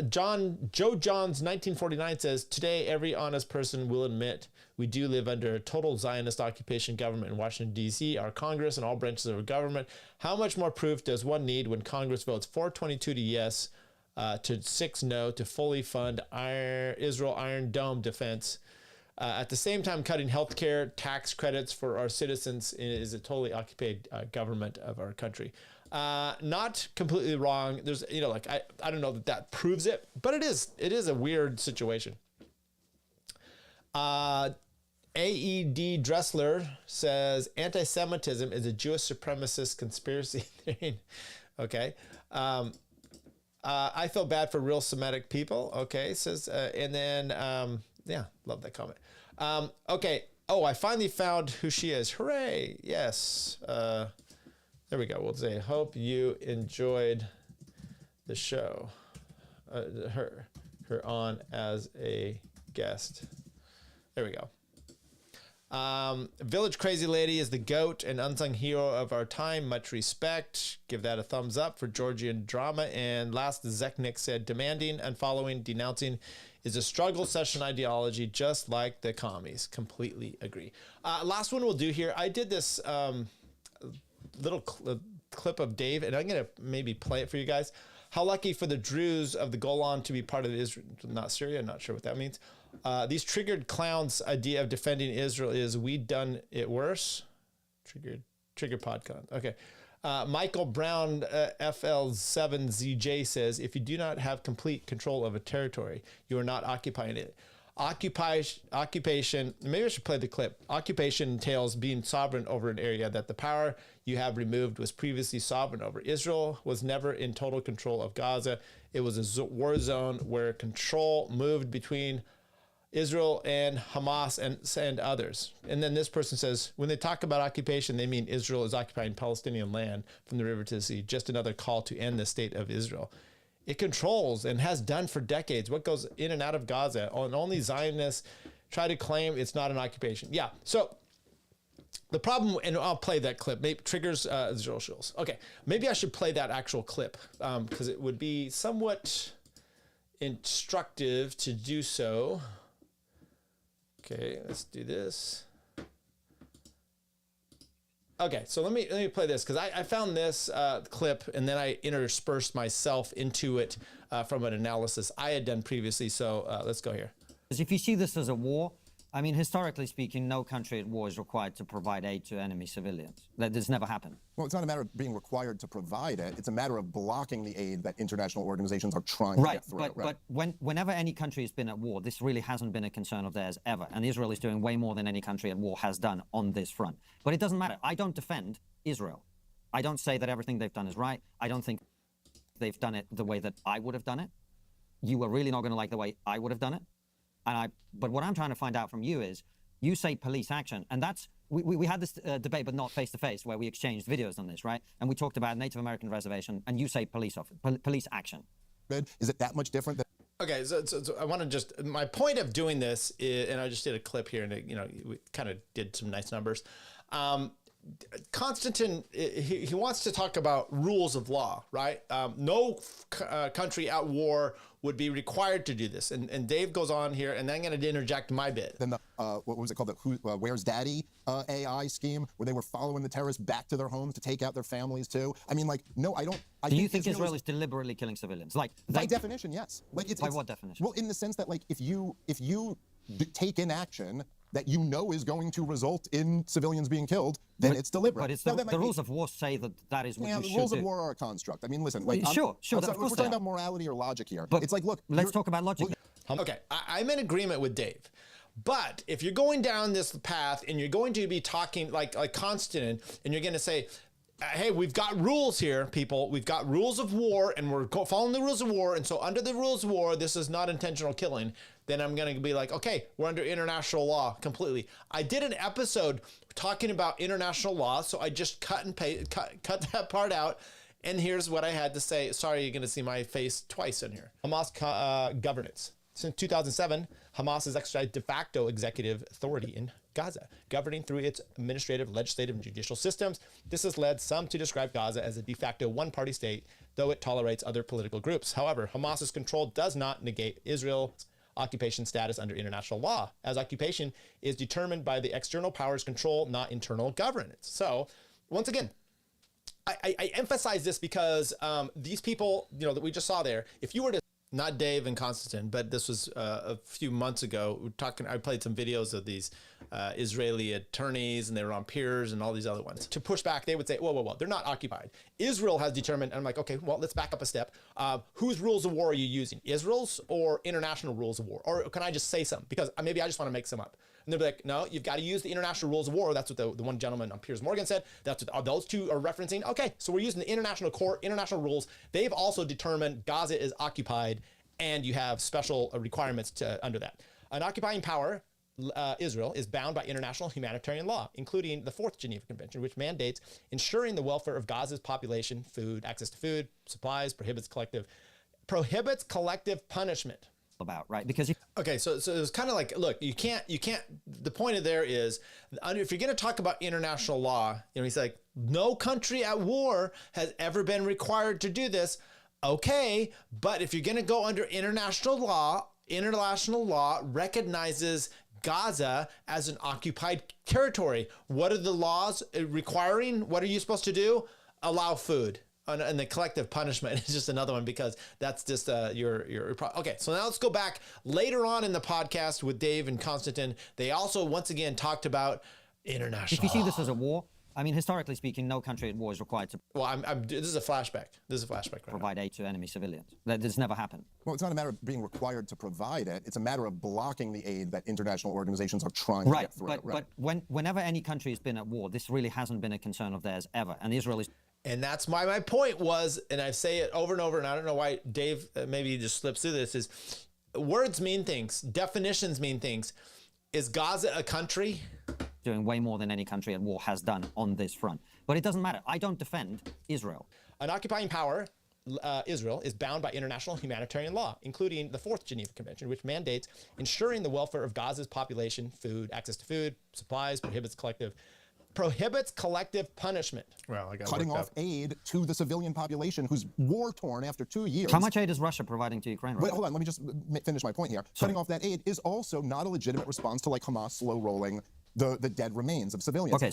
Joe Johns 1949 says, today every honest person will admit we do live under a total Zionist occupation government in Washington, D.C., our Congress, and all branches of our government. How much more proof does one need when Congress votes 422 to yes, to 6 no, to fully fund Israel Iron Dome defense? At the same time, cutting health care tax credits for our citizens is a totally occupied government of our country. Not completely wrong. There's, I don't know that proves it, but it is a weird situation. AED Dressler says anti-Semitism is a Jewish supremacist conspiracy theory. Okay. I feel bad for real Semitic people. Okay. Says, and then, yeah, love that comment. Okay. Oh, I finally found who she is. Hooray. Yes. There we go. We'll say, hope you enjoyed the show. Her on as a guest. There we go. Village Crazy Lady is the GOAT and unsung hero of our time. Much respect. Give that a thumbs up for Georgian drama. And last, Zeknik said, demanding, unfollowing, denouncing is a struggle session ideology, just like the commies. Completely agree. Last one we'll do here. I did this little clip of Dave, and I'm going to maybe play it for you guys. How lucky for the Druze of the Golan to be part of Israel, not Syria. I'm not sure what that means. These triggered clowns' idea of defending Israel is we done it worse. Triggered podcast. Okay. Michael Brown, FL7ZJ says, if you do not have complete control of a territory, you are not occupying it. Occupation, maybe I should play the clip. Occupation entails being sovereign over an area that the power you have removed was previously sovereign over. Israel was never in total control of Gaza. It was a war zone where control moved between Israel and Hamas and others. And then this person says, when they talk about occupation, they mean Israel is occupying Palestinian land from the river to the sea. Just another call to end the state of Israel. It controls and has done for decades what goes in and out of Gaza. And only Zionists try to claim it's not an occupation. Yeah, so the problem, and I'll play that clip, maybe triggers Israel shills. Okay, maybe I should play that actual clip because it would be somewhat instructive to do so. Okay, let's do this. Okay, so let me play this because I found this clip and then I interspersed myself into it from an analysis I had done previously. So let's go here. If you see this as a war, I mean, historically speaking, no country at war is required to provide aid to enemy civilians. That has never happened. Well, it's not a matter of being required to provide it. It's a matter of blocking the aid that international organizations are trying to get through. But whenever any country has been at war, this really hasn't been a concern of theirs ever. And Israel is doing way more than any country at war has done on this front. But it doesn't matter. I don't defend Israel. I don't say that everything they've done is right. I don't think they've done it the way that I would have done it. You are really not going to like the way I would have done it. But what I'm trying to find out from you is, you say police action, and that's, we had this debate, but not face-to-face, where we exchanged videos on this, right? And we talked about Native American reservation, and you say police action. Is it that much different? Okay, so I want to just, my point of doing this is, and I just did a clip here, and we kind of did some nice numbers. Konstantin, he wants to talk about rules of law, right? No country at war would be required to do this. And Dave goes on here, and then I'm going to interject my bit. Then the, what was it called? The Where's Daddy AI scheme, where they were following the terrorists back to their homes to take out their families too. I mean, like, no, I don't. Do you think Israel is deliberately killing civilians? Like, by definition, yes. Like, by what definition? Well, in the sense that, like, if you take in action that you know is going to result in civilians being killed, then it's deliberate. But it's the rules of war say that is what you should do. The rules of war are a construct. I mean, listen, like, sure, we're talking about morality or logic here. But it's like, look, let's talk about logic. Okay, I'm in agreement with Dave. But if you're going down this path and you're going to be talking like Konstantin, and you're going to say, hey, we've got rules here, people. We've got rules of war, and we're following the rules of war. And so under the rules of war, this is not intentional killing. Then I'm going to be like, okay, we're under international law completely. I did an episode talking about international law, so I just cut that part out. And here's what I had to say. Sorry, you're going to see my face twice in here. Hamas governance. Since 2007, Hamas has exercised de facto executive authority in Gaza, governing through its administrative, legislative, and judicial systems. This has led some to describe Gaza as a de facto one-party state, though it tolerates other political groups. However, Hamas's control does not negate Israel's occupation status under international law, as occupation is determined by the external powers control, not internal governance. So, once again, I emphasize this because these people, that we just saw there, if you were to, not Dave and Konstantin, but this was a few months ago, I played some videos of these Israeli attorneys, and they were on peers and all these other ones. To push back, they would say, whoa, they're not occupied. Israel has determined, and I'm like, okay, well, let's back up a step. Whose rules of war are you using? Israel's or international rules of war? Or can I just say some? Because maybe I just want to make some up. And they'll be like, no, you've got to use the international rules of war. That's what the one gentleman on Piers Morgan said. That's what those two are referencing. Okay, so we're using the international court, international rules. They've also determined Gaza is occupied, and you have special requirements under that. An occupying power, Israel, is bound by international humanitarian law, including the Fourth Geneva Convention, which mandates ensuring the welfare of Gaza's population, access to food, supplies, prohibits collective punishment. About, right? Because okay, so it's kind of like, look, you can't. The point of there is, if you're going to talk about international law, he's like, no country at war has ever been required to do this. Okay, but if you're going to go under international law recognizes Gaza as an occupied territory. What are the laws requiring? What are you supposed to do? Allow food. And the collective punishment is just another one, because that's just okay. So now let's go back later on in the podcast with Dave and Konstantin. They also once again talked about international. If you see this as a war, I mean, historically speaking, no country at war is required to. Well, this is a flashback. Right provide aid to enemy civilians. That has never happened. Well, it's not a matter of being required to provide it. It's a matter of blocking the aid that international organizations are trying to get through. But whenever any country has been at war, this really hasn't been a concern of theirs ever. And Israel is. And that's my point was, and I say it over and over, and I don't know why Dave maybe just slips through this, is words mean things. Definitions mean things. Is Gaza a country? Doing way more than any country at war has done on this front. But it doesn't matter. I don't defend Israel. An occupying power, Israel, is bound by international humanitarian law, including the Fourth Geneva Convention, which mandates ensuring the welfare of Gaza's population, access to food, supplies, prohibits collective punishment. Well, cutting off aid to the civilian population who's war-torn after 2 years. How much aid is Russia providing to Ukraine? Wait, hold on. Let me just finish my point here. Cutting off that aid is also not a legitimate response to, like, Hamas slow-rolling the dead remains of civilians. Okay,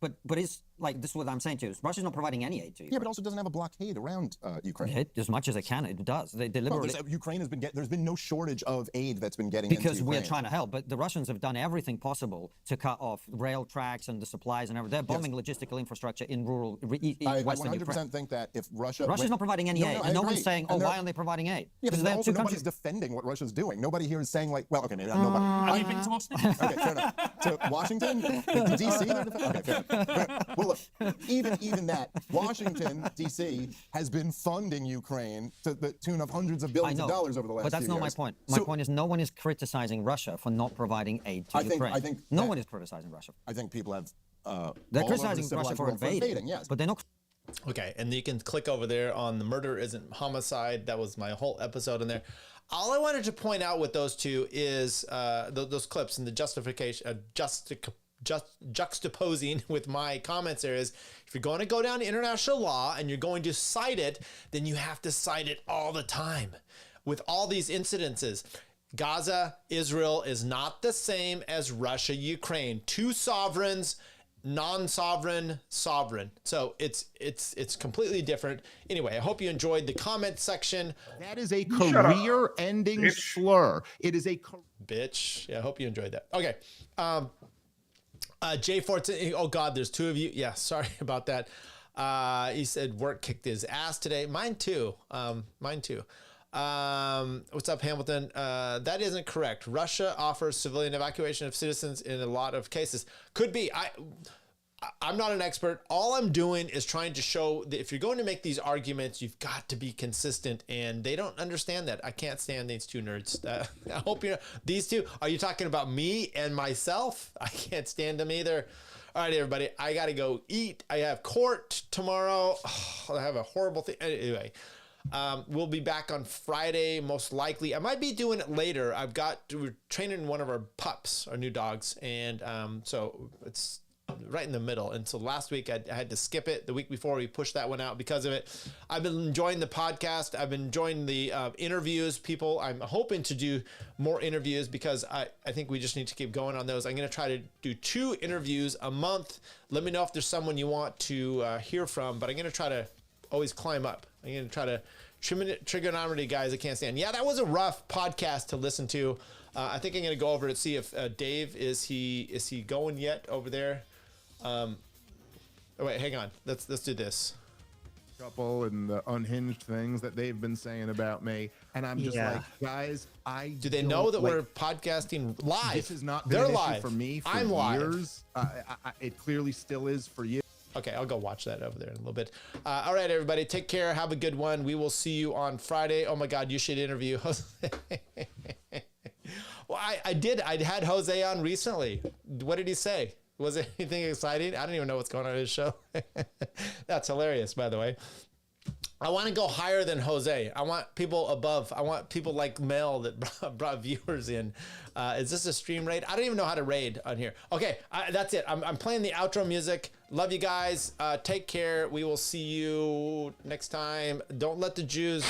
but like this is what I'm saying to you. Russia's not providing any aid to you. Yeah, but also doesn't have a blockade around Ukraine. As much as it can, it does. They deliberately. Ukraine has been there's been no shortage of aid that's been getting because into Ukraine. we're trying to help, but the Russians have done everything possible to cut off rail tracks and the supplies and everything. They're bombing logistical infrastructure in rural I Western 100% Ukraine. think that if Russia's not providing any aid, and no one's saying, "Oh, why aren't they providing aid?" Yeah, but they're also two nobody's countries. defending what Russia's doing. Nobody here is saying like, well, okay, maybe not nobody. Have you been to Boston? Okay, fair enough. To Washington, to DC. Okay, fair enough. Well, look, even that, Washington, DC has been funding Ukraine to the tune of hundreds of billions of dollars over the last few years. But that's not my point. My point is no one is criticizing Russia for not providing aid to Ukraine. I think no one is criticizing Russia. I think people have. They're criticizing Russia for invading, yes, but they're not. Okay, and you can click over there on the murder isn't homicide. That was my whole episode in there. All I wanted to point out with those two is those clips and the justification, juxtaposing with my comments there is, if you're going to go down to international law and you're going to cite it, then you have to cite it all the time with all these incidences. Gaza, Israel is not the same as Russia, Ukraine. Two sovereigns, non-sovereign, sovereign. So it's completely different. Anyway, I hope you enjoyed the comment section. That is a career-ending slur. It is a bitch. Yeah, I hope you enjoyed that. Okay. Jay Fortson. Oh God, there's two of you. Yeah, sorry about that. He said work kicked his ass today. Mine too. What's up, Hamilton? That isn't correct. Russia offers civilian evacuation of citizens in a lot of cases. Could be. I'm not an expert. All I'm doing is trying to show that if you're going to make these arguments, you've got to be consistent, and they don't understand that. I can't stand these two nerds. I hope you know these two. Are you talking about me and myself? I can't stand them either. All right, everybody. I got to go eat. I have court tomorrow. Oh, I have a horrible thing. Anyway. We'll be back on Friday, most likely. I might be doing it later. We're training one of our pups, our new dogs, and so it's right in the middle. And so last week I had to skip it. The week before we pushed that one out because of it. I've been enjoying the podcast. I've been enjoying the interviews. I'm hoping to do more interviews because I think we just need to keep going on those. I'm going to try to do 2 interviews a month. Let me know if there's someone you want to hear from, but I'm going to try to always climb up. I'm going to try to Triggernometry guys I can't stand. Yeah, that was a rough podcast to listen to. I think I'm going to go over and see if Dave, is he going yet over there? Oh, wait, hang on. Let's do this. Couple and the unhinged things that they've been saying about me, and I'm just like, guys, do they know that we're podcasting live? This has not They're been an live issue for me for I'm years. It clearly still is for you. Okay, I'll go watch that over there in a little bit. All right, everybody, take care. Have a good one. We will see you on Friday. Oh my God, you should interview Jose. Well, I did. I had Jose on recently. What did he say? Was it anything exciting? I don't even know what's going on in his show. That's hilarious, by the way. I want to go higher than Jose. I want people above. I want people like Mel that brought viewers in. Is this a stream raid? I don't even know how to raid on here. Okay, that's it. I'm playing the outro music. Love you guys. Take care. We will see you next time. Don't let the Jews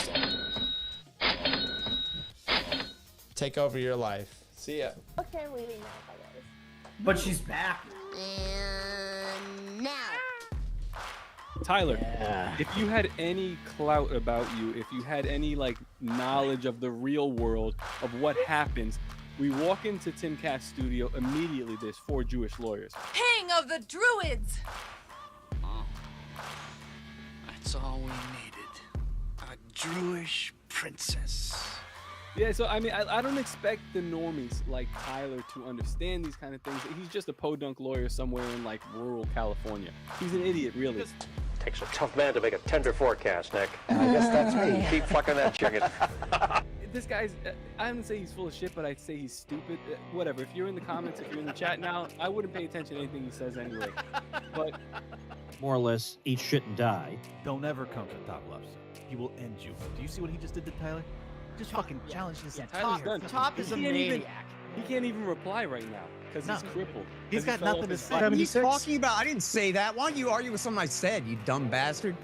take over your life. See ya. Okay, I'm leaving now, bye guys. But she's back. And now. Tyler, if you had any clout about you, if you had any knowledge of the real world of what happens, we walk into Tim Catt's studio, immediately there's 4 Jewish lawyers. King of the Druids! That's all we needed. A Jewish princess. Yeah, so I mean, I don't expect the normies like Tyler to understand these kind of things. He's just a podunk lawyer somewhere in rural California. He's an idiot, really. Takes a tough man to make a tender forecast, Nick. I guess that's me. Keep fucking that chicken. This guy's, I wouldn't say he's full of shit, but I'd say he's stupid. Whatever, if you're in the comments, if you're in the chat now, I wouldn't pay attention to anything he says anyway. But more or less, eat shit and die. Don't ever come to Top Lobster. He will end you. Do you see what he just did to Tyler? Just fucking challenge this. Yeah, Tyler's done. Top is a maniac. He can't even reply right now because he's crippled. He's got nothing to say. What are you talking about? I didn't say that. Why don't you argue with something I said, you dumb bastard?